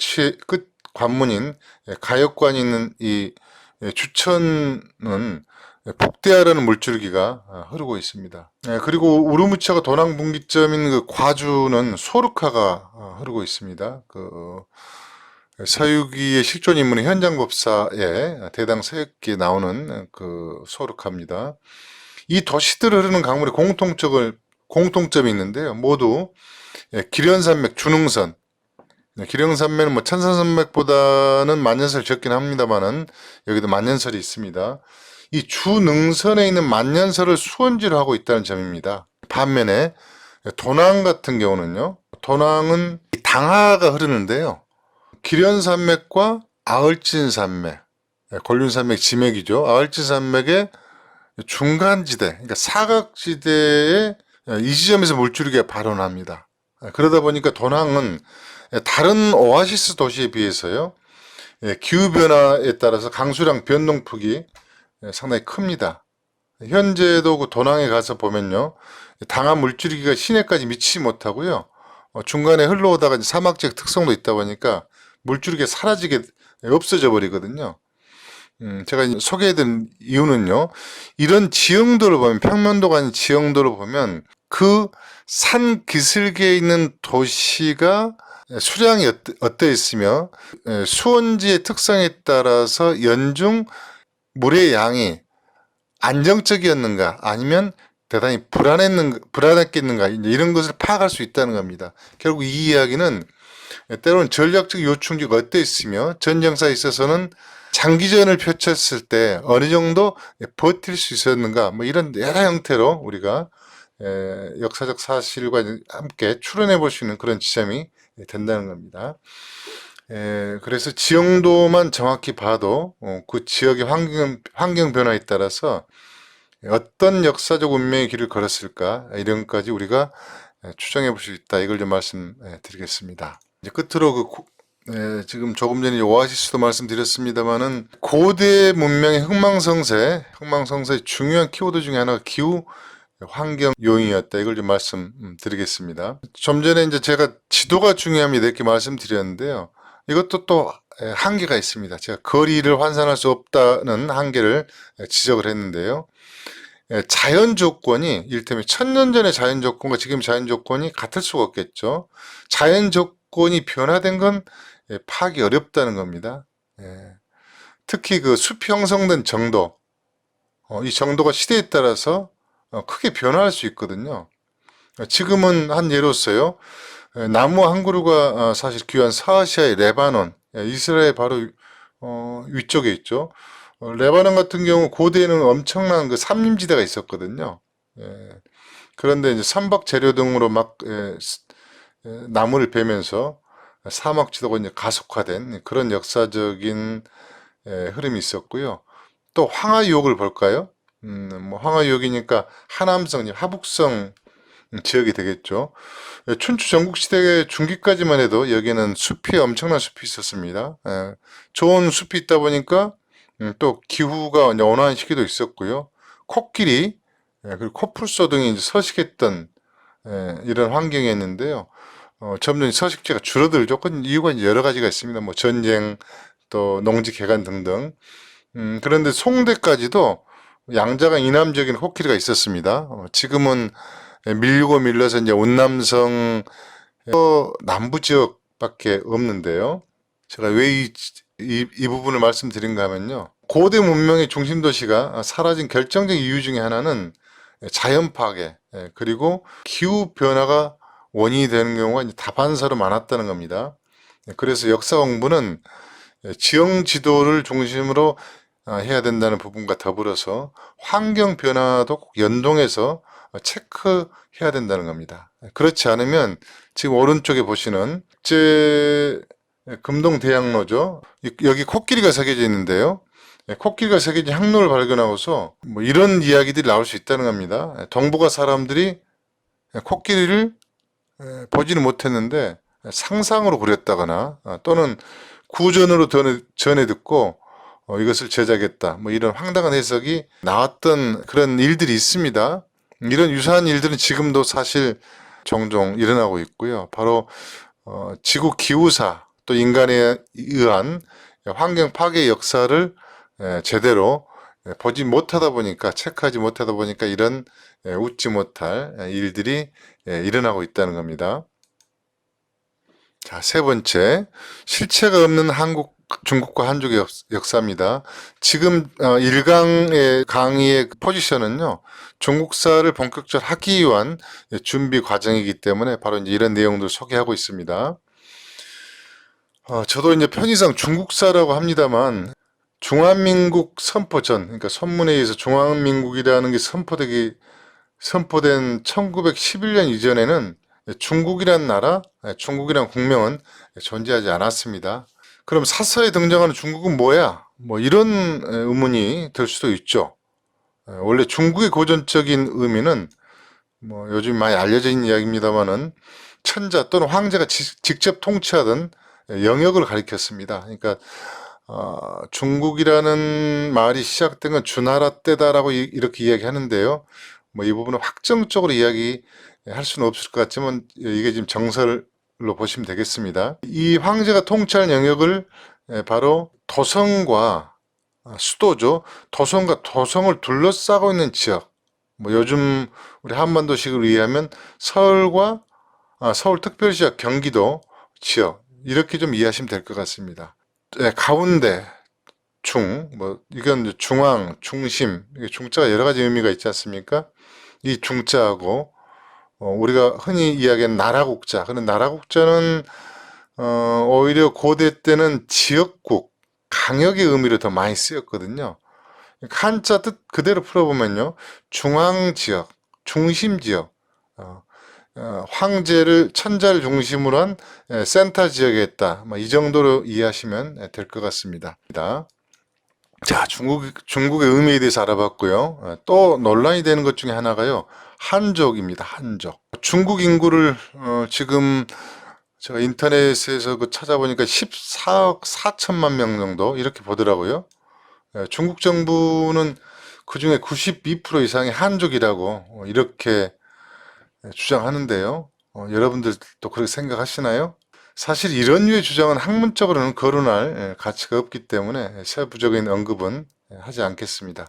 관문인 가역관이 있는 이 주천은 복대하라는 물줄기가 흐르고 있습니다. 그리고 우르무차가 도낭분기점인 그 과주는 소르카가 흐르고 있습니다. 그 서유기의 실존 인물의 현장법사에 대당 서역기에 나오는 그 소르카입니다. 이 도시들 흐르는 강물의 공통점이 있는데요. 모두 기련산맥, 준흥선. 기령산맥은 천산산맥보다는 만년설 적긴 합니다만은 여기도 만년설이 있습니다. 이 주능선에 있는 만년설을 수원지로 하고 있다는 점입니다. 반면에 도낭 같은 경우는요. 도낭은 당하가 흐르는데요. 기련산맥과 아을진산맥, 권륜산맥 지맥이죠. 아을진산맥의 중간지대, 그러니까 사각지대에 이 지점에서 물줄기가 발원합니다. 그러다 보니까 도낭은 다른 오아시스 도시에 비해서요. 기후변화에 따라서 강수량 변동폭이 상당히 큽니다. 현재도 그 도낭에 가서 보면요. 당한 물줄기가 시내까지 미치지 못하고요. 중간에 흘러오다가 사막지역 특성도 있다 보니까 물줄기가 사라지게 없어져 버리거든요. 제가 소개해드린 이유는요. 이런 지형도를 보면 평면도가 아닌 지형도를 보면 그 산 기슭에 있는 도시가 수량이 어떠 있으며 수온지의 특성에 따라서 연중 물의 양이 안정적이었는가 아니면 대단히 불안했겠는가 이런 것을 파악할 수 있다는 겁니다. 결국 이 이야기는 때로는 전략적 요충지가 어떠 있으며 전쟁사에 있어서는 장기전을 펼쳤을 때 어느 정도 버틸 수 있었는가 이런 여러 형태로 우리가 역사적 사실과 함께 추론해 볼 수 있는 그런 지점이 된다는 겁니다. 그래서 지형도만 정확히 봐도 그 지역의 환경 변화에 따라서 어떤 역사적 운명의 길을 걸었을까 이런 것까지 우리가 추정해 볼 수 있다. 이걸 좀 말씀드리겠습니다. 이제 끝으로 지금 조금 전에 오아시스도 말씀드렸습니다만은 고대 문명의 흥망성쇠의 중요한 키워드 중에 하나가 기후 환경 요인이었다. 이걸 좀 말씀드리겠습니다. 좀 전에 이제 제가 지도가 중요합니다. 이렇게 말씀드렸는데요. 이것도 또 한계가 있습니다. 제가 거리를 환산할 수 없다는 한계를 지적을 했는데요. 자연 조건이 이를테면 1000년 전의 자연 조건과 지금 자연 조건이 같을 수가 없겠죠. 자연 조건이 변화된 건 파악이 어렵다는 겁니다. 특히 그 숲이 형성된 정도, 이 정도가 시대에 따라서 크게 변화할 수 있거든요. 지금은 한 예로서요. 나무 한 그루가 사실 귀한 서아시아의 레바논, 이스라엘 바로 위쪽에 있죠. 레바논 같은 경우 고대에는 엄청난 그 산림지대가 있었거든요. 그런데 이제 선박 재료 등으로 막 나무를 베면서 사막 지도가 이제 가속화된 그런 역사적인 흐름이 있었고요. 또 황하 유역을 볼까요? 뭐 황하 유역이니까 하남성, 하북성 지역이 되겠죠. 춘추 전국시대 중기까지만 해도 여기는 엄청난 숲이 있었습니다. 좋은 숲이 있다 보니까 또 기후가 이제 온화한 시기도 있었고요. 코끼리, 그리고 코뿔소 등이 이제 서식했던 이런 환경이었는데요. 점점 서식지가 줄어들죠. 그 이유가 이제 여러 가지가 있습니다. 뭐 전쟁, 또 농지 개간 등등. 그런데 송대까지도 양자강 이남적인 코끼리가 있었습니다. 지금은 밀고 밀려서 이제 운남성 남부 지역밖에 없는데요. 제가 왜 이 부분을 말씀드린가 하면요. 고대 문명의 중심 도시가 사라진 결정적 이유 중에 하나는 자연 파괴, 그리고 기후 변화가 원인이 되는 경우가 이제 다반사로 많았다는 겁니다. 그래서 역사 공부는 지형 지도를 중심으로 해야 된다는 부분과 더불어서 환경 변화도 꼭 연동해서 체크해야 된다는 겁니다. 그렇지 않으면 지금 오른쪽에 보시는 금동대학로죠. 여기 코끼리가 새겨져 있는데요. 코끼리가 새겨진 항로를 발견하고서 뭐 이런 이야기들이 나올 수 있다는 겁니다. 동북아 사람들이 코끼리를 보지는 못했는데 상상으로 그렸다거나 또는 구전으로 전해 듣고 이것을 제작했다. 뭐 이런 황당한 해석이 나왔던 그런 일들이 있습니다. 이런 유사한 일들은 지금도 사실 종종 일어나고 있고요. 바로 지구 기후사 또 인간에 의한 환경 파괴 역사를 제대로 보지 못하다 보니까 체크하지 못하다 보니까 이런 웃지 못할 일들이 일어나고 있다는 겁니다. 자, 세 번째, 실체가 없는 중국과 한족의 역사입니다. 지금 1강의 강의의 포지션은요, 중국사를 본격적으로 하기 위한 준비 과정이기 때문에 바로 이제 이런 내용들을 소개하고 있습니다. 저도 이제 편의상 중국사라고 합니다만, 중화민국 선포 전, 그러니까 선문에 의해서 중화민국이라는 게 선포된 1911년 이전에는 중국이란 나라, 중국이란 국명은 존재하지 않았습니다. 그럼 사서에 등장하는 중국은 뭐야? 뭐 이런 의문이 들 수도 있죠. 원래 중국의 고전적인 의미는 뭐 요즘 많이 알려져 있는 이야기입니다만은 천자 또는 황제가 직접 통치하던 영역을 가리켰습니다. 그러니까 중국이라는 말이 시작된 건 주나라 때다라고 이렇게 이야기하는데요. 뭐 이 부분은 확정적으로 이야기할 수는 없을 것 같지만 이게 지금 정설로 보시면 되겠습니다. 이 황제가 통치할 영역을 바로 도성과 수도죠. 도성과 도성을 둘러싸고 있는 지역. 뭐 요즘 우리 한반도식으로 이해하면 서울특별시와 경기도 지역 이렇게 좀 이해하시면 될 것 같습니다. 가운데 이건 이제 중앙, 중심, 중자가 여러 가지 의미가 있지 않습니까? 이 중자하고 우리가 흔히 이야기하는 나라국자. 그런 나라국자는 오히려 고대 때는 지역국, 강역의 의미로 더 많이 쓰였거든요. 한자 뜻 그대로 풀어보면요, 중앙지역, 중심지역, 황제를 천자를 중심으로 한 센터 지역에 있다. 이 정도로 이해하시면 될 것 같습니다. 자, 중국의 의미에 대해서 알아봤고요. 또 논란이 되는 것 중에 하나가요. 한족입니다. 한족. 중국 인구를 지금 제가 인터넷에서 찾아보니까 14억 4천만 명 정도 이렇게 보더라고요. 중국 정부는 그중에 92% 이상이 한족이라고 이렇게 주장하는데요. 여러분들도 그렇게 생각하시나요? 사실 이런 류의 주장은 학문적으로는 거론할 가치가 없기 때문에 세부적인 언급은 하지 않겠습니다.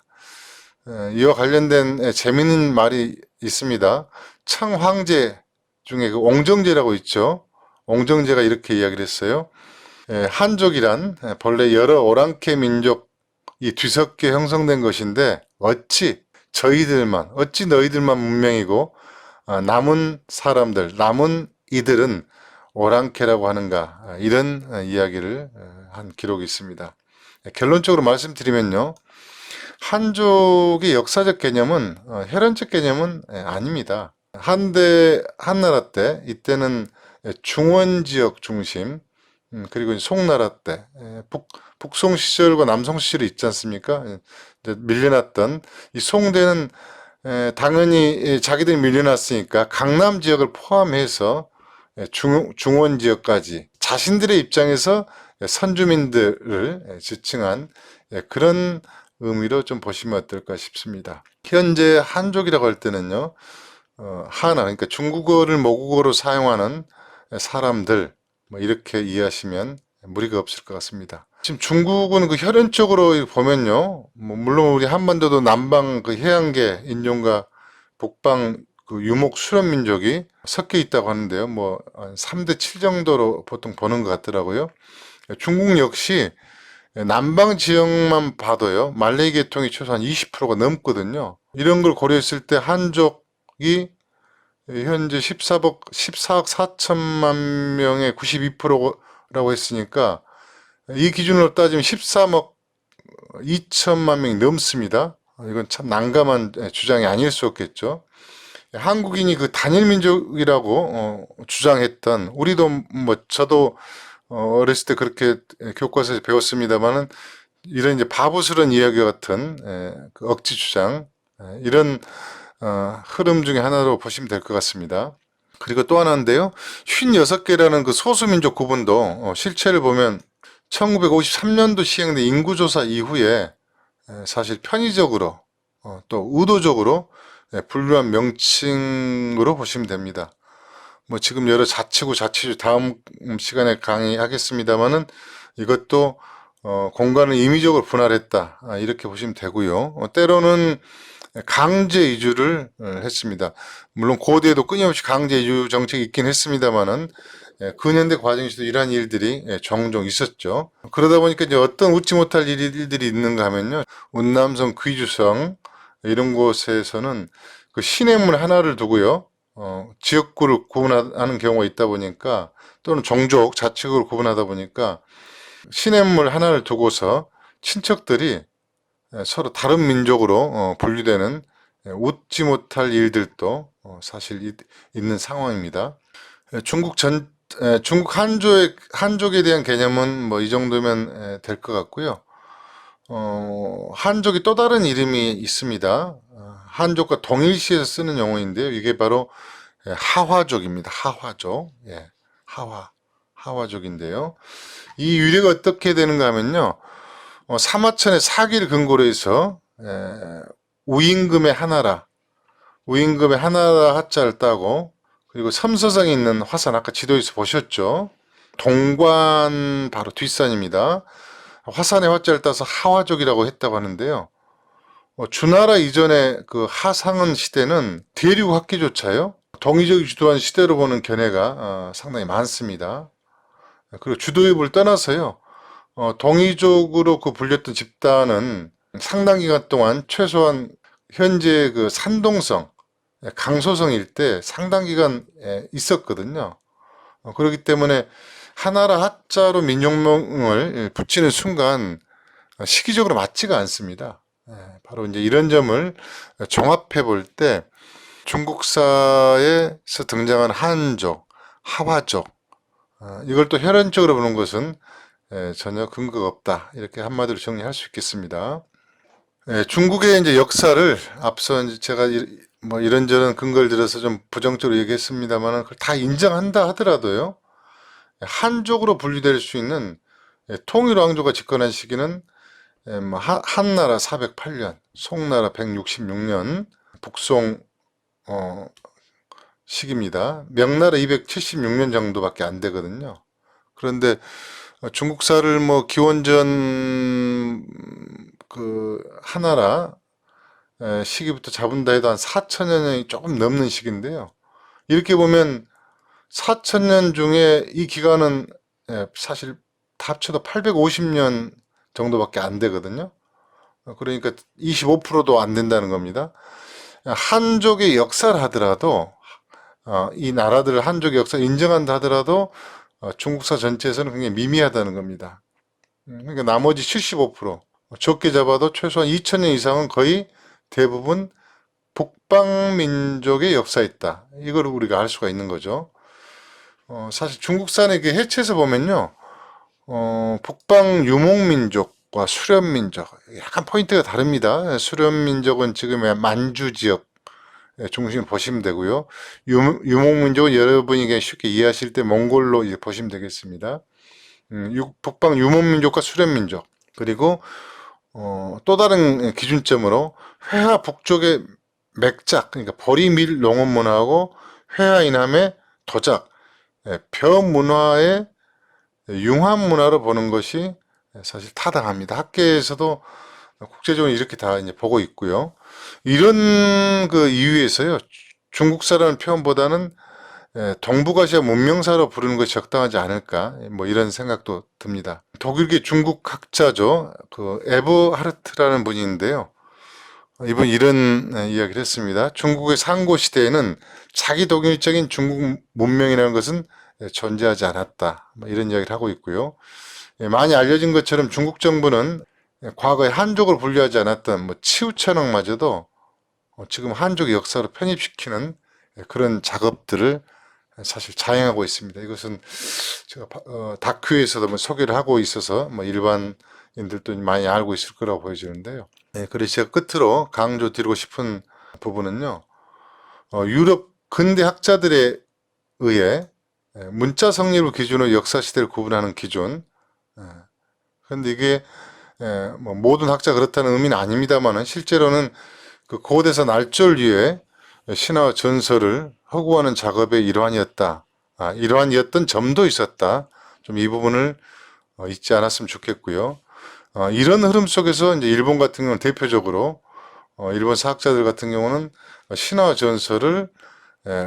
이와 관련된 재미있는 말이 있습니다. 청황제 중에 그 옹정제라고 있죠. 옹정제가 이렇게 이야기를 했어요. 한족이란 본래 여러 오랑캐 민족이 뒤섞여 형성된 것인데 어찌 너희들만 문명이고 남은 사람들, 남은 이들은 오랑캐라고 하는가, 이런 이야기를 한 기록이 있습니다. 결론적으로 말씀드리면요. 한족의 역사적 개념은 혈연적 개념은 아닙니다. 한나라 때 이때는 중원 지역 중심, 그리고 송나라 때 북송 시절과 남송 시절이 있지 않습니까? 이제 밀려났던 이 송대는 당연히 자기들이 밀려났으니까 강남 지역을 포함해서 중원 지역까지 자신들의 입장에서 선주민들을 지칭한 그런 의미로 좀 보시면 어떨까 싶습니다. 현재 한족이라고 할 때는요, 하나, 그러니까 중국어를 모국어로 사용하는 사람들, 이렇게 이해하시면 무리가 없을 것 같습니다. 지금 중국은 그 혈연적으로 보면요, 물론 우리 한반도도 남방 그 해양계 인종과 북방 그 유목 수렴 민족이 섞여 있다고 하는데요, 3대 7 정도로 보통 보는 것 같더라고요. 중국 역시 남방 지역만 봐도요, 말레이 계통이 최소한 20%가 넘거든요. 이런 걸 고려했을 때 한족이 현재 14억 4천만 명의 92%라고 했으니까 이 기준으로 따지면 13억 2천만 명이 넘습니다. 이건 참 난감한 주장이 아닐 수 없겠죠. 한국인이 그 단일 민족이라고 주장했던, 우리도 저도 어렸을 때 그렇게 교과서에서 배웠습니다만은, 이런 이제 바보스러운 이야기 같은 그 억지 주장, 이런 흐름 중에 하나로 보시면 될 것 같습니다. 그리고 또 하나인데요. 56개라는 그 소수민족 구분도 실체를 보면 1953년도 시행된 인구조사 이후에 사실 편의적으로 또 의도적으로 분류한 명칭으로 보시면 됩니다. 지금 여러 자치구, 자치주 다음 시간에 강의하겠습니다만은 이것도 공간을 임의적으로 분할했다, 이렇게 보시면 되고요. 때로는 강제 이주를 했습니다. 물론 고대에도 끊임없이 강제 이주 정책이 있긴 했습니다만은 근현대 과정에서도 이러한 일들이 종종 있었죠. 그러다 보니까 이제 어떤 웃지 못할 일들이 있는가 하면요. 운남성, 귀주성 이런 곳에서는 그 시냇물 하나를 두고요. 지역구를 구분하는 경우가 있다 보니까, 또는 종족, 자치구를 구분하다 보니까 시냇물 하나를 두고서 친척들이 서로 다른 민족으로 분류되는 웃지 못할 일들도 사실 있는 상황입니다. 중국 한족에 대한 개념은 이 정도면 될 것 같고요. 한족이 또 다른 이름이 있습니다. 한족과 동일시해서 쓰는 용어인데요. 이게 바로 하화족입니다. 하화족. 하화족인데요. 이 유래가 어떻게 되는가 하면요. 사마천의 사기를 근거로 해서 우임금의 하나라 하자를 따고, 그리고 섬서성에 있는 화산, 아까 지도에서 보셨죠? 동관 바로 뒷산입니다. 화산의 화자를 따서 하화족이라고 했다고 하는데요. 주나라 이전의 그 하상은 시대는 대륙 학기조차요, 동이족이 주도한 시대로 보는 견해가 상당히 많습니다. 그리고 주도입을 떠나서요, 동이족으로 그 불렸던 집단은 상당 기간 동안 최소한 현재 그 산동성, 강소성 일대 상당 기간 있었거든요. 그렇기 때문에 하나라 하자로 민족명을 붙이는 순간 시기적으로 맞지가 않습니다. 바로 이제 이런 점을 종합해 볼 때 중국사에서 등장한 한족, 하화족, 이걸 또 혈연적으로 보는 것은 전혀 근거가 없다. 이렇게 한마디로 정리할 수 있겠습니다. 중국의 이제 역사를 앞서 이제 제가 뭐 이런저런 근거를 들어서 좀 부정적으로 얘기했습니다만 그걸 다 인정한다 하더라도요. 한족으로 분류될 수 있는 통일왕조가 집권한 시기는 뭐 한나라 408년, 송나라 166년, 북송 시기입니다. 명나라 276년 정도밖에 안 되거든요. 그런데 중국사를 뭐 기원전 그 하나라 시기부터 잡은다 해도 한 4천여 년이 조금 넘는 시기인데요. 이렇게 보면 4천년 중에 이 기간은 사실 다 합쳐도 850년 정도밖에 안 되거든요. 그러니까 25%도 안 된다는 겁니다. 한족의 역사를 하더라도 이 나라들 한족의 역사를 인정한다 하더라도 중국사 전체에서는 굉장히 미미하다는 겁니다. 그러니까 나머지 75%, 적게 잡아도 최소한 2000년 이상은 거의 대부분 북방민족의 역사에 있다. 이걸 우리가 알 수가 있는 거죠. 사실 중국산의 그 해체에서 보면요, 북방 유목민족과 수련민족, 약간 포인트가 다릅니다. 수련민족은 지금의 만주 지역 중심을 보시면 되고요. 유목민족은 여러분이 쉽게 이해하실 때 몽골로 이제 보시면 되겠습니다. 북방 유목민족과 수련민족, 그리고 또 다른 기준점으로 회화 북쪽의 맥작, 그러니까 보리밀 농업 문화하고 회화 이남의 도작, 벼 문화의 융합 문화로 보는 것이 사실 타당합니다. 학계에서도 국제적으로 이렇게 다 이제 보고 있고요. 이런 그 이유에서요, 중국사라는 표현보다는 동북아시아 문명사로 부르는 것이 적당하지 않을까, 뭐 이런 생각도 듭니다. 독일계 중국 학자죠. 그 에버하르트라는 분이 있는데요. 이분 이런 이야기를 했습니다. 중국의 상고 시대에는 자기 독일적인 중국 문명이라는 것은 존재하지 않았다. 뭐 이런 이야기를 하고 있고요. 많이 알려진 것처럼 중국 정부는 과거에 한족을 분류하지 않았던 뭐 치우천왕마저도 지금 한족의 역사로 편입시키는 그런 작업들을 사실 자행하고 있습니다. 이것은 제가 다큐에서도 뭐 소개를 하고 있어서 뭐 일반인들도 많이 알고 있을 거라고 보여지는데요. 그래서 제가 끝으로 강조드리고 싶은 부분은요. 유럽 근대 학자들에 의해 문자 성립을 기준으로 역사 시대를 구분하는 기준. 그런데 이게 뭐 모든 학자 그렇다는 의미는 아닙니다만은 실제로는 그 고대사 날졸유의 신화와 전설을 허구하는 작업의 일환이었다. 일환이었던 점도 있었다. 좀 이 부분을 잊지 않았으면 좋겠고요. 이런 흐름 속에서 이제 일본 같은 경우는 대표적으로 일본 사학자들 같은 경우는 신화와 전설을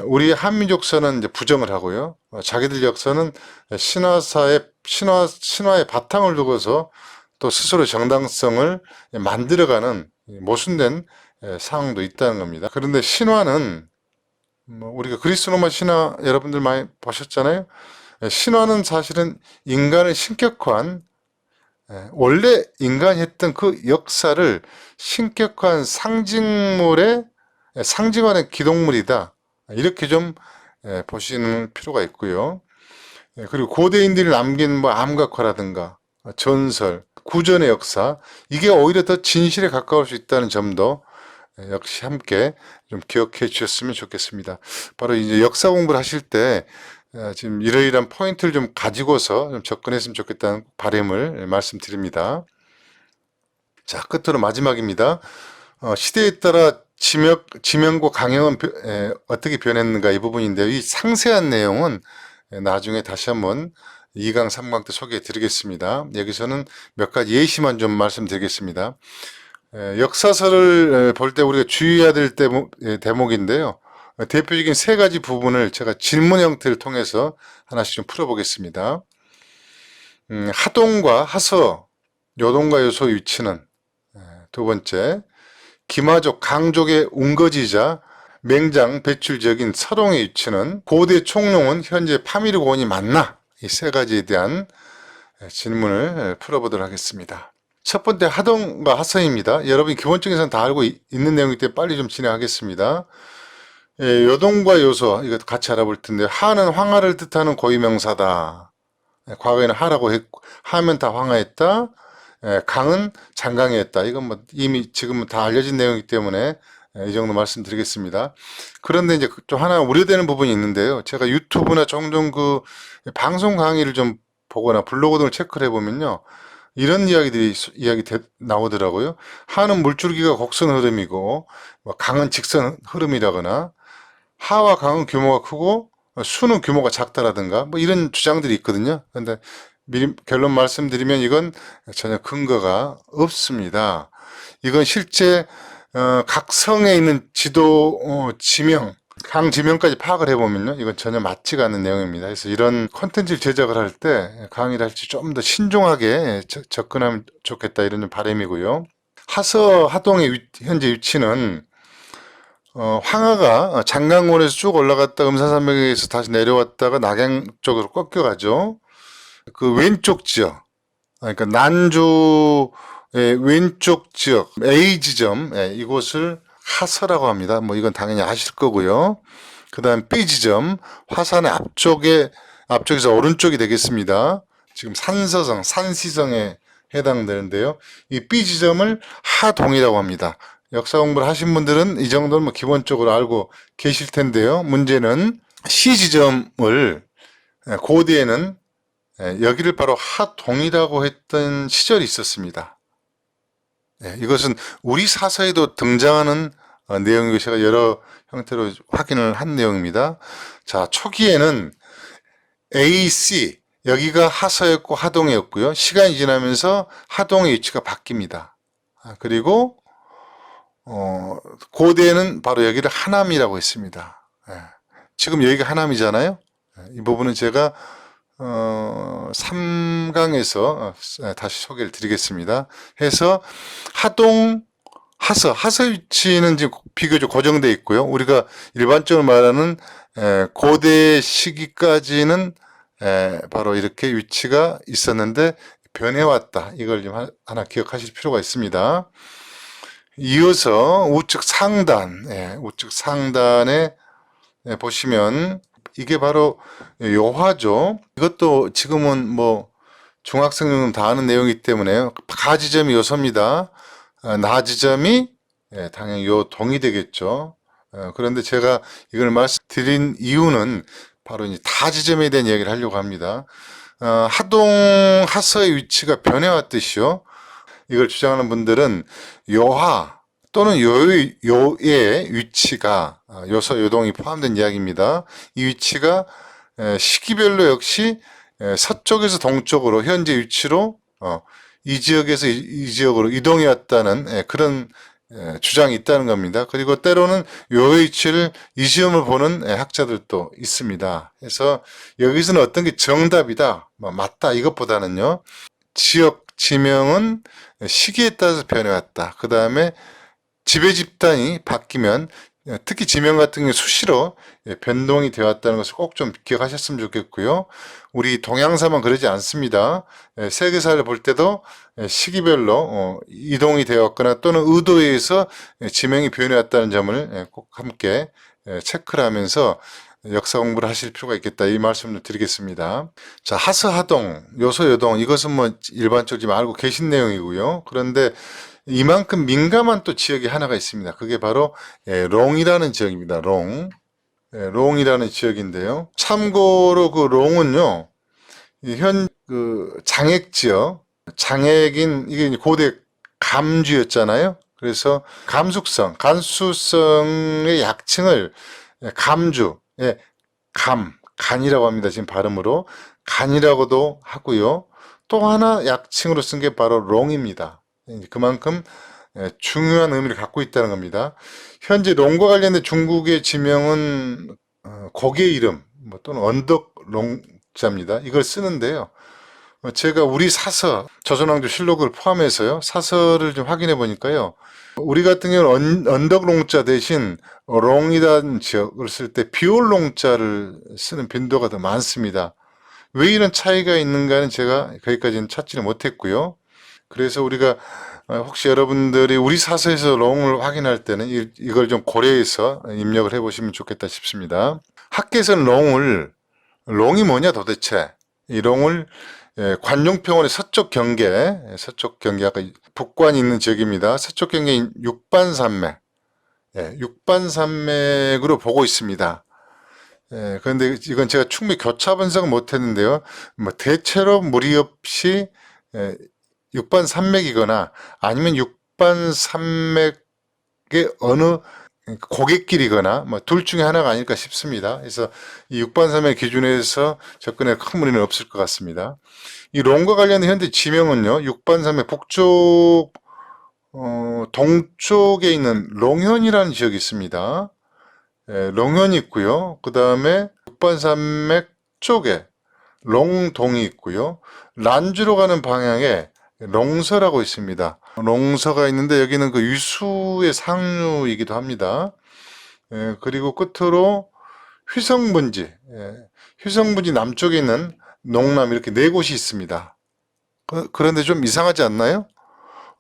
우리 한민족서는 이제 부정을 하고요. 자기들 역사는 신화의 바탕을 두고서 또 스스로 정당성을 만들어가는 모순된 상황도 있다는 겁니다. 그런데 신화는 뭐 우리가 그리스 로마 신화 여러분들 많이 보셨잖아요. 신화는 사실은 인간을 신격화한 원래 인간이 했던 그 역사를 신격화한 상징물의 상징하는 기독물이다. 이렇게 좀 보시는 필요가 있고요. 그리고 고대인들이 남긴 뭐 암각화라든가 전설, 구전의 역사, 이게 오히려 더 진실에 가까울 수 있다는 점도 역시 함께 좀 기억해 주셨으면 좋겠습니다. 바로 이제 역사 공부를 하실 때 지금 이러이러한 포인트를 좀 가지고서 좀 접근했으면 좋겠다는 바람을 말씀드립니다. 자, 끝으로 마지막입니다. 시대에 따라 지명과 강형은 어떻게 변했는가 이 부분인데요. 이 상세한 내용은 나중에 다시 한번 2강, 3강 때 소개해 드리겠습니다. 여기서는 몇 가지 예시만 좀 말씀드리겠습니다. 역사서를 볼 때 우리가 주의해야 될 대목인데요. 대표적인 세 가지 부분을 제가 질문 형태를 통해서 하나씩 좀 풀어보겠습니다. 하동과 하서, 요동과 요소의 위치는, 두 번째, 기마족, 강족의 운거지자 맹장 배출 지역인 서동의 위치는, 고대 총룡은 현재 파미르고원이 맞나? 이 세 가지에 대한 질문을 풀어보도록 하겠습니다. 첫 번째 하동과 하서입니다. 여러분이 기본적인 선 다 알고 있는 내용이기 때문에 빨리 좀 진행하겠습니다. 예, 요동과 요소 이것도 같이 알아볼 텐데 하는 황하를 뜻하는 고유명사다. 예, 과거에는 하라고 했고 하면 다 황하했다. 예, 강은 장강이었다. 이건 뭐 이미 지금은 다 알려진 내용이기 때문에 이 정도 말씀드리겠습니다. 그런데 이제 좀 하나 우려되는 부분이 있는데요. 제가 유튜브나 종종 그 방송 강의를 좀 보거나 블로그 등을 체크를 해보면요. 이런 나오더라고요. 하는 물줄기가 곡선 흐름이고 뭐 강은 직선 흐름이라거나 하와 강은 규모가 크고 수는 규모가 작다라든가 뭐 이런 주장들이 있거든요. 그런데 미리 결론 말씀드리면 이건 전혀 근거가 없습니다. 이건 실제 각 성에 있는 지도 지명, 강 지명까지 파악을 해보면요. 이건 전혀 맞지가 않는 내용입니다. 그래서 이런 콘텐츠를 제작을 할 때 강의를 할지 좀 더 신중하게 접근하면 좋겠다 이런 좀 바람이고요. 하서 하동의 현재 위치는 황하가 장강원에서 쭉 올라갔다 음사산맥에서 다시 내려왔다가 낙양 쪽으로 꺾여가죠. 그 왼쪽 지역, 그러니까 난주의 왼쪽 지역 A 지점, 이곳을 하서라고 합니다. 뭐 이건 당연히 아실 거고요. 그 다음 B 지점, 화산의 앞쪽에서 오른쪽이 되겠습니다. 지금 산서성, 산시성에 해당되는데요. 이 B 지점을 하동이라고 합니다. 역사 공부를 하신 분들은 이 정도는 뭐 기본적으로 알고 계실 텐데요. 문제는 C 지점을 고대에는 여기를 바로 하동이라고 했던 시절이 있었습니다. 이것은 우리 사서에도 등장하는 내용이고 제가 여러 형태로 확인을 한 내용입니다. 자, 초기에는 AC 여기가 하서였고 하동이었고요. 시간이 지나면서 하동의 위치가 바뀝니다. 그리고 고대에는 바로 여기를 하남이라고 했습니다. 지금 여기가 하남이잖아요. 이 부분은 제가 3강에서 다시 소개를 드리겠습니다. 해서 하동, 하서 위치는 지금 비교적 고정되어 있고요. 우리가 일반적으로 말하는 고대 시기까지는 바로 이렇게 위치가 있었는데 변해왔다. 이걸 좀 하나 기억하실 필요가 있습니다. 이어서 우측 상단에 보시면 이게 바로 요하죠. 이것도 지금은 뭐 중학생 정도 다 아는 내용이기 때문에 가 지점이 요소입니다. 나 지점이 당연히 요 동이 되겠죠. 그런데 제가 이걸 말씀드린 이유는 바로 이제 다 지점에 대한 이야기를 하려고 합니다. 하동 하서의 위치가 변해왔듯이요. 이걸 주장하는 분들은 요하 또는 요의 위치가 요서 요동이 포함된 이야기입니다. 이 위치가 시기별로 역시 서쪽에서 동쪽으로 현재 위치로 이 지역에서 이 지역으로 이동해 왔다는 그런 주장이 있다는 겁니다. 그리고 때로는 요의 위치를 이 지점을 보는 학자들도 있습니다. 그래서 여기서는 어떤 게 정답이다, 맞다 이것보다는요. 지역 지명은 시기에 따라서 변해왔다. 그 다음에 지배 집단이 바뀌면 특히 지명 같은 경우 수시로 변동이 되었다는 것을 꼭 좀 기억하셨으면 좋겠고요. 우리 동양사만 그러지 않습니다. 세계사를 볼 때도 시기별로 이동이 되었거나 또는 의도에 의해서 지명이 변해왔다는 점을 꼭 함께 체크를 하면서 역사 공부를 하실 필요가 있겠다 이 말씀을 드리겠습니다. 자, 하서 하동, 요소 요동 이것은 뭐 일반적으로 지금 알고 계신 내용이고요. 그런데 이만큼 민감한 또 지역이 하나가 있습니다. 그게 바로 롱이라는 지역입니다. 롱이라는 지역인데요. 참고로 그 롱은요, 그 장액 지역, 장액인 이게 고대 감주였잖아요. 그래서 간수성의 약칭을 감주, 간이라고 합니다. 지금 발음으로 간이라고도 하고요. 또 하나 약칭으로 쓴 게 바로 롱입니다. 그만큼 중요한 의미를 갖고 있다는 겁니다. 현재 롱과 관련된 중국의 지명은 고개 이름 또는 언덕 롱자입니다. 이걸 쓰는데요. 제가 우리 사서 조선왕조 실록을 포함해서요 사서를 좀 확인해 보니까요. 우리 같은 경우는 언덕 롱자 대신 롱이라는 지역을 쓸 때 비올 롱자를 쓰는 빈도가 더 많습니다. 왜 이런 차이가 있는가는 제가 거기까지는 찾지는 못했고요. 그래서 우리가 혹시 여러분들이 우리 사서에서 롱을 확인할 때는 이걸 좀 고려해서 입력을 해 보시면 좋겠다 싶습니다. 학계에서는 롱이 뭐냐 도대체? 이 롱을 관용평원의 서쪽 경계 아까 북관이 있는 지역입니다. 서쪽 경계인 육반산맥, 육반산맥으로 보고 있습니다. 그런데 이건 제가 충분히 교차 분석은 못했는데요. 뭐 대체로 무리 없이 육반산맥이거나 아니면 육반산맥의 어느 고갯길이거나 뭐 둘 중에 하나가 아닐까 싶습니다. 그래서 이 육반산맥 기준에서 접근에 큰 무리는 없을 것 같습니다. 이 롱과 관련된 현재 지명은요, 육반산맥 북쪽 동쪽에 있는 롱현이라는 지역이 있습니다. 롱현이 있고요. 그 다음에 육반산맥 쪽에 롱동이 있고요. 란주로 가는 방향에 롱서라고 있습니다. 롱서가 있는데 여기는 그 유수의 상류이기도 합니다. 그리고 끝으로 휘성분지, 휘성분지 남쪽에 있는 농남 이렇게 네 곳이 있습니다. 그런데 좀 이상하지 않나요?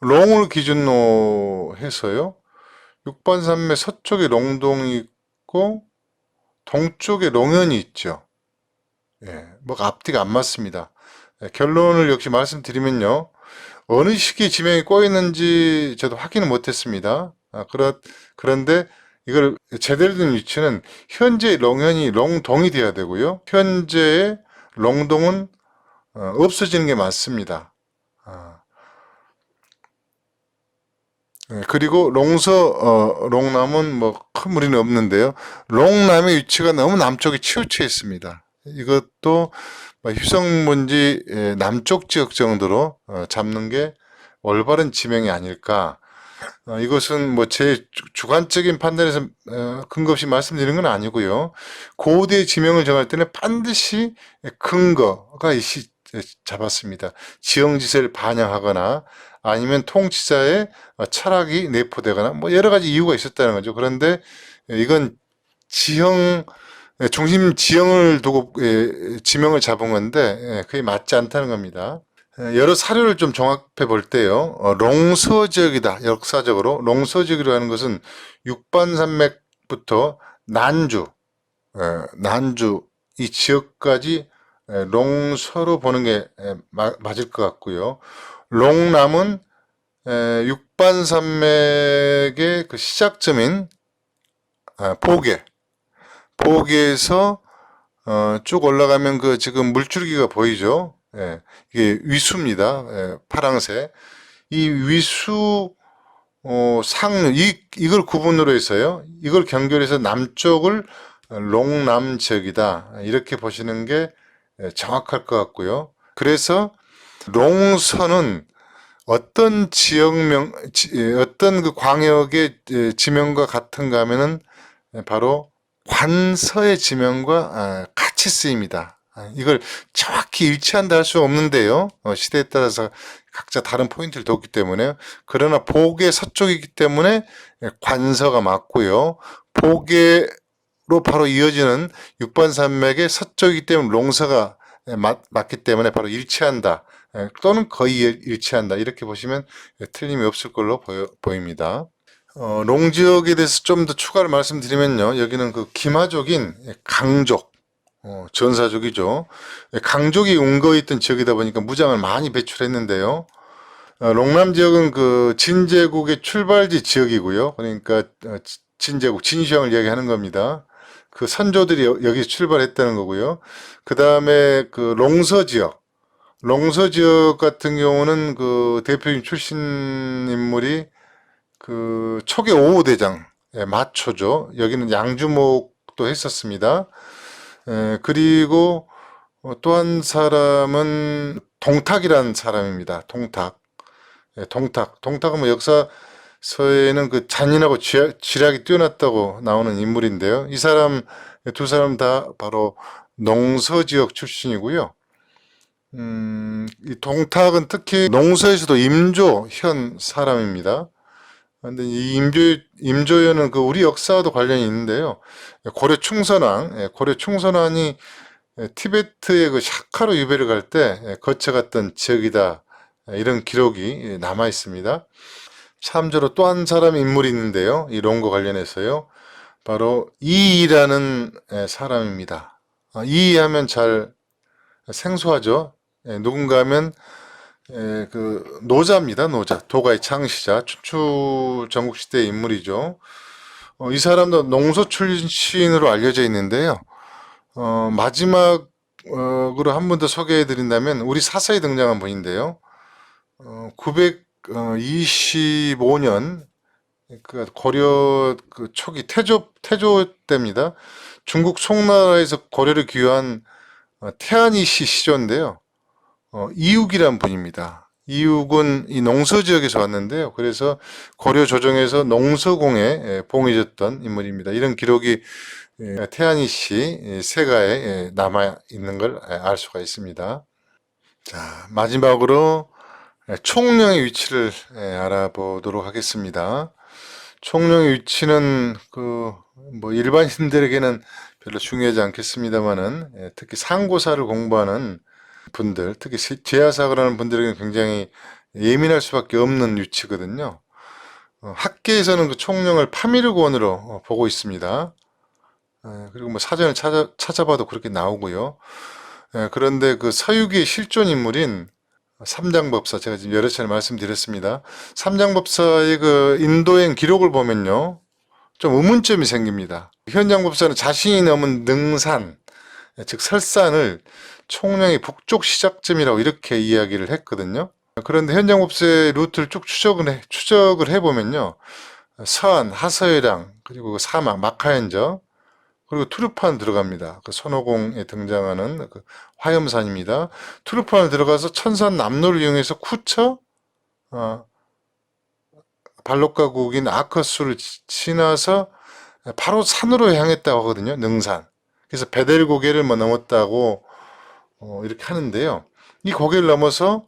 롱을 기준으로 해서요. 육반산맥 서쪽에 롱동이 있고 동쪽에 롱현이 있죠. 뭐 앞뒤가 안 맞습니다. 결론을 역시 말씀드리면요. 어느 시기에 지명이 꼬였는지 저도 확인을 못했습니다. 그런데 이걸 제대로 된 위치는 현재 롱현이 롱동이 되어야 되고요. 현재의 롱동은 없어지는 게 맞습니다. 그리고 롱남은 뭐 큰 무리는 없는데요. 롱남의 위치가 너무 남쪽에 치우쳐 있습니다. 이것도 휴성문지 남쪽 지역 정도로 잡는 게 올바른 지명이 아닐까. 이것은 뭐 제 주관적인 판단에서 근거 없이 말씀드리는 건 아니고요. 고대 지명을 정할 때는 반드시 근거가 잡았습니다. 지형지세를 반영하거나 아니면 통치자의 철학이 내포되거나 뭐 여러 가지 이유가 있었다는 거죠. 그런데 이건 중심 지형을 두고 지명을 잡은 건데 그게 맞지 않다는 겁니다. 여러 사료를 좀 종합해 볼 때요. 롱서 지역이다. 역사적으로 롱서 지역이라고 하는 것은 육반산맥부터 난주 이 지역까지 롱서로 보는 게 맞을 것 같고요. 롱남은 육반산맥의 그 시작점인 보계에서 쭉 올라가면 그 지금 물줄기가 보이죠? 이게 위수입니다. 파랑색. 이 위수 상류 이걸 구분으로 해서요. 이걸 경계해서 남쪽을 롱남 지역이다. 이렇게 보시는 게 정확할 것 같고요. 그래서 롱서는 어떤 어떤 그 광역의 지명과 같은가 하면은 바로 관서의 지명과 같이 쓰입니다. 이걸 정확히 일치한다 할 수 없는데요. 시대에 따라서 각자 다른 포인트를 뒀기 때문에. 그러나 보계 서쪽이기 때문에 관서가 맞고요. 보계로 바로 이어지는 육반산맥의 서쪽이기 때문에 롱서가 맞기 때문에 바로 일치한다. 또는 거의 일치한다. 이렇게 보시면 틀림이 없을 걸로 보입니다. 롱 지역에 대해서 좀 더 추가로 말씀드리면요. 여기는 그 기마족인 강족, 전사족이죠. 강족이 운거해 있던 지역이다 보니까 무장을 많이 배출했는데요. 롱남 지역은 그 진제국의 출발지 지역이고요. 그러니까 진제국, 진시황을 이야기하는 겁니다. 그 선조들이 여기서 출발했다는 거고요. 그 다음에 그 롱서 지역 같은 경우는 그 대표인 출신 인물이 그 초계 5호 대장 마초죠. 여기는 양주목도 했었습니다. 그리고 또 한 사람은 동탁이라는 사람입니다. 동탁은 뭐 역사서에는 그 잔인하고 지략이 뛰어났다고 나오는 인물인데요. 이 사람 두 사람 다 바로 농서 지역 출신이고요. 이 동탁은 특히 농서에서도 임조현 사람입니다. 근데 이 임조현은 그 우리 역사와도 관련이 있는데요. 고려 충선왕이 티베트의 그 샤카로 유배를 갈 때 거쳐갔던 지역이다. 이런 기록이 남아 있습니다. 참조로 또 한 사람 인물이 있는데요. 이 롱과 관련해서요. 바로 이이라는 사람입니다. 이이하면 잘 생소하죠. 누군가 하면 그 노자입니다. 노자. 도가의 창시자. 춘추 전국시대의 인물이죠. 이 사람도 농소 출신으로 알려져 있는데요. 마지막으로 한 번 더 소개해 드린다면 우리 사서에 등장한 분인데요. 925년 그 고려 그 초기 태조 때입니다. 중국 송나라에서 고려를 귀환 태안이시 시조인데요. 이육이란 분입니다. 이육은 이 농서 지역에서 왔는데요. 그래서 고려 조정에서 농서공에 봉해졌던 인물입니다. 이런 기록이 태안이시 세가에 남아 있는 걸 알 수가 있습니다. 자, 마지막으로 총령의 위치를 알아보도록 하겠습니다. 총령의 위치는 뭐 일반인들에게는 별로 중요하지 않겠습니다만은 특히 상고사를 공부하는 분들, 특히 제야사를 하는 분들에게는 굉장히 예민할 수밖에 없는 위치거든요. 학계에서는 그 총령을 파미르곤으로 보고 있습니다. 그리고 뭐 사전을 찾아봐도 그렇게 나오고요. 그런데 그 서유기의 실존 인물인 삼장법사, 제가 지금 여러 차례 말씀드렸습니다. 삼장법사의 그 인도행 기록을 보면요, 좀 의문점이 생깁니다. 현장법사는 자신이 넘은 능산, 즉 설산을 총령의 북쪽 시작점이라고 이렇게 이야기를 했거든요. 그런데 현장법사의 루트를 쭉 추적을 해보면요, 선, 하서해랑, 그리고 그 사막, 마카엔저, 그리고 투르판 들어갑니다. 그 손오공에 등장하는 그 화염산입니다. 투르판을 들어가서 천산 남로를 이용해서 쿠처, 발록가국인 아커스를 지나서 바로 산으로 향했다고 하거든요. 능산. 그래서 베델 고개를 뭐 넘었다고 이렇게 하는데요. 이 고개를 넘어서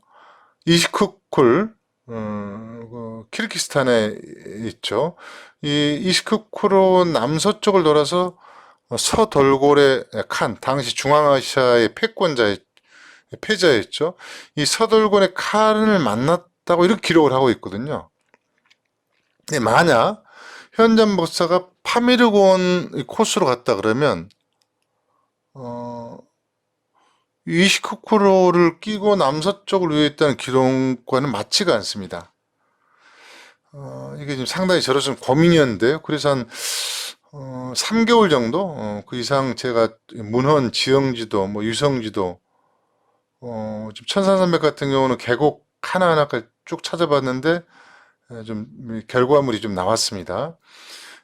이시크쿨, 키르기스탄에 있죠. 이 이시크쿨로 남서쪽을 돌아서 서돌고래 칸, 당시 중앙아시아의 패자였죠. 이 서돌고래 칸을 만났다고 이렇게 기록을 하고 있거든요. 만약 현장 박사가 파미르곤 코스로 갔다 그러면 이시크쿠로를 끼고 남서쪽을 위했다는 기록과는 맞지가 않습니다. 이게 지금 상당히 저로서는 고민이었는데요. 그래서 한 3개월 정도 그 이상 제가 문헌, 지형지도, 뭐 유성지도, 지금 천산산맥 같은 경우는 계곡 하나하나까지 쭉 찾아봤는데 좀 결과물이 좀 나왔습니다.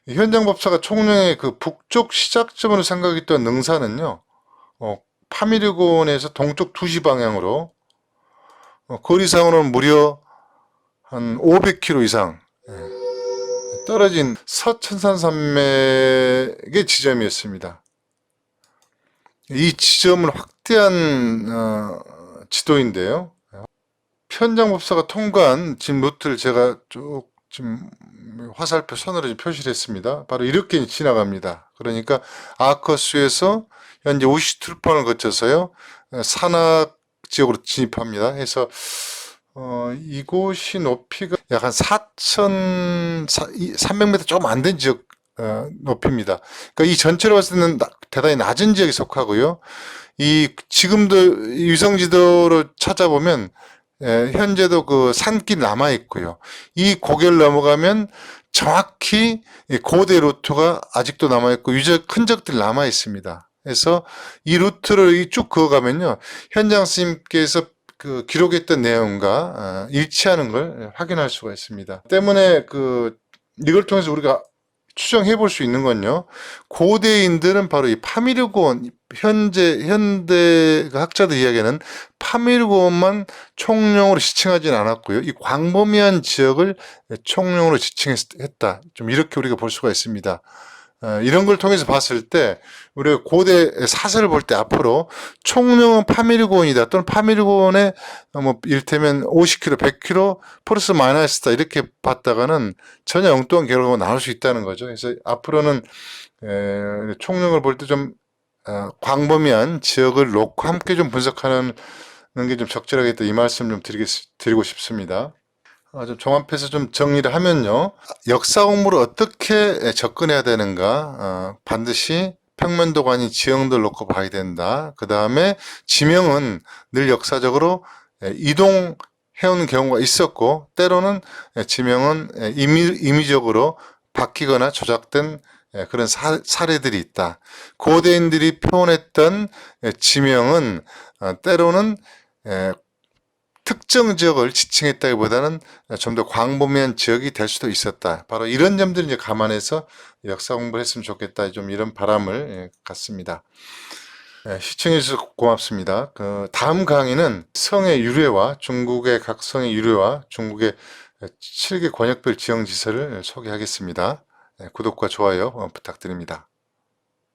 현장 법사가 총령의 그 북쪽 시작점으로 생각했던 능사는요, 파미르곤에서 동쪽 2시 방향으로 거리상으로는 무려 한 500km 이상 떨어진 서천산산맥의 지점이었습니다. 이 지점을 확대한 지도인데요. 현장 법사가 통과한 지금 루트를 제가 쭉 지금 화살표 선으로 좀 표시를 했습니다. 바로 이렇게 지나갑니다. 그러니까 아커스에서 현재 우시투르판을 거쳐서요, 산악 지역으로 진입합니다. 해서 이곳이 높이가 약 한 4,300m 조금 안 된 지역 높이입니다. 그러니까 이 전체로 봤을 때는 대단히 낮은 지역에 속하고요. 지금도 위성지도로 찾아보면 현재도 그 산길이 남아 있고요. 이 고개를 넘어가면 정확히 고대 루트가 아직도 남아 있고 흔적들이 남아 있습니다. 그래서 이 루트를 쭉 그어가면요, 현장 스님께서 그 기록했던 내용과 일치하는 걸 확인할 수가 있습니다. 때문에 이걸 통해서 우리가 추정해 볼 수 있는 건요, 고대인들은 바로 이 파미르곤, 현대 학자들 이야기는 파미르곤만 총령으로 지칭하지는 않았고요, 이 광범위한 지역을 총령으로 지칭했다, 좀 이렇게 우리가 볼 수가 있습니다. 이런 걸 통해서 봤을 때 우리가 고대 사설을 볼 때 앞으로 총령은 파미르곤이다, 또는 파미르곤에 뭐 이를테면 50km, 100km 플러스 마이너스다, 이렇게 봤다가는 전혀 엉뚱한 결과가 나올 수 있다는 거죠. 그래서 앞으로는 총령을 볼 때 좀 광범위한 지역을 놓고 함께 좀 분석하는 게 좀 적절하게 또 이 말씀 좀 드리고 싶습니다. 좀 종합해서 좀 정리를 하면요. 역사 공부를 어떻게 접근해야 되는가? 반드시 평면도가 아닌 지형들 놓고 봐야 된다. 그 다음에 지명은 늘 역사적으로 이동해온 경우가 있었고, 때로는 지명은 임의적으로 바뀌거나 조작된 그런 사례들이 있다. 고대인들이 표현했던 지명은 때로는 특정 지역을 지칭했다기보다는 좀 더 광범위한 지역이 될 수도 있었다. 바로 이런 점들을 이제 감안해서 역사 공부를 했으면 좋겠다. 좀 이런 바람을 갖습니다. 시청해주셔서 고맙습니다. 그 다음 강의는 성의 유래와 중국의 각 성의 유래와 중국의 7개 권역별 지형지서를 소개하겠습니다. 구독과 좋아요 부탁드립니다.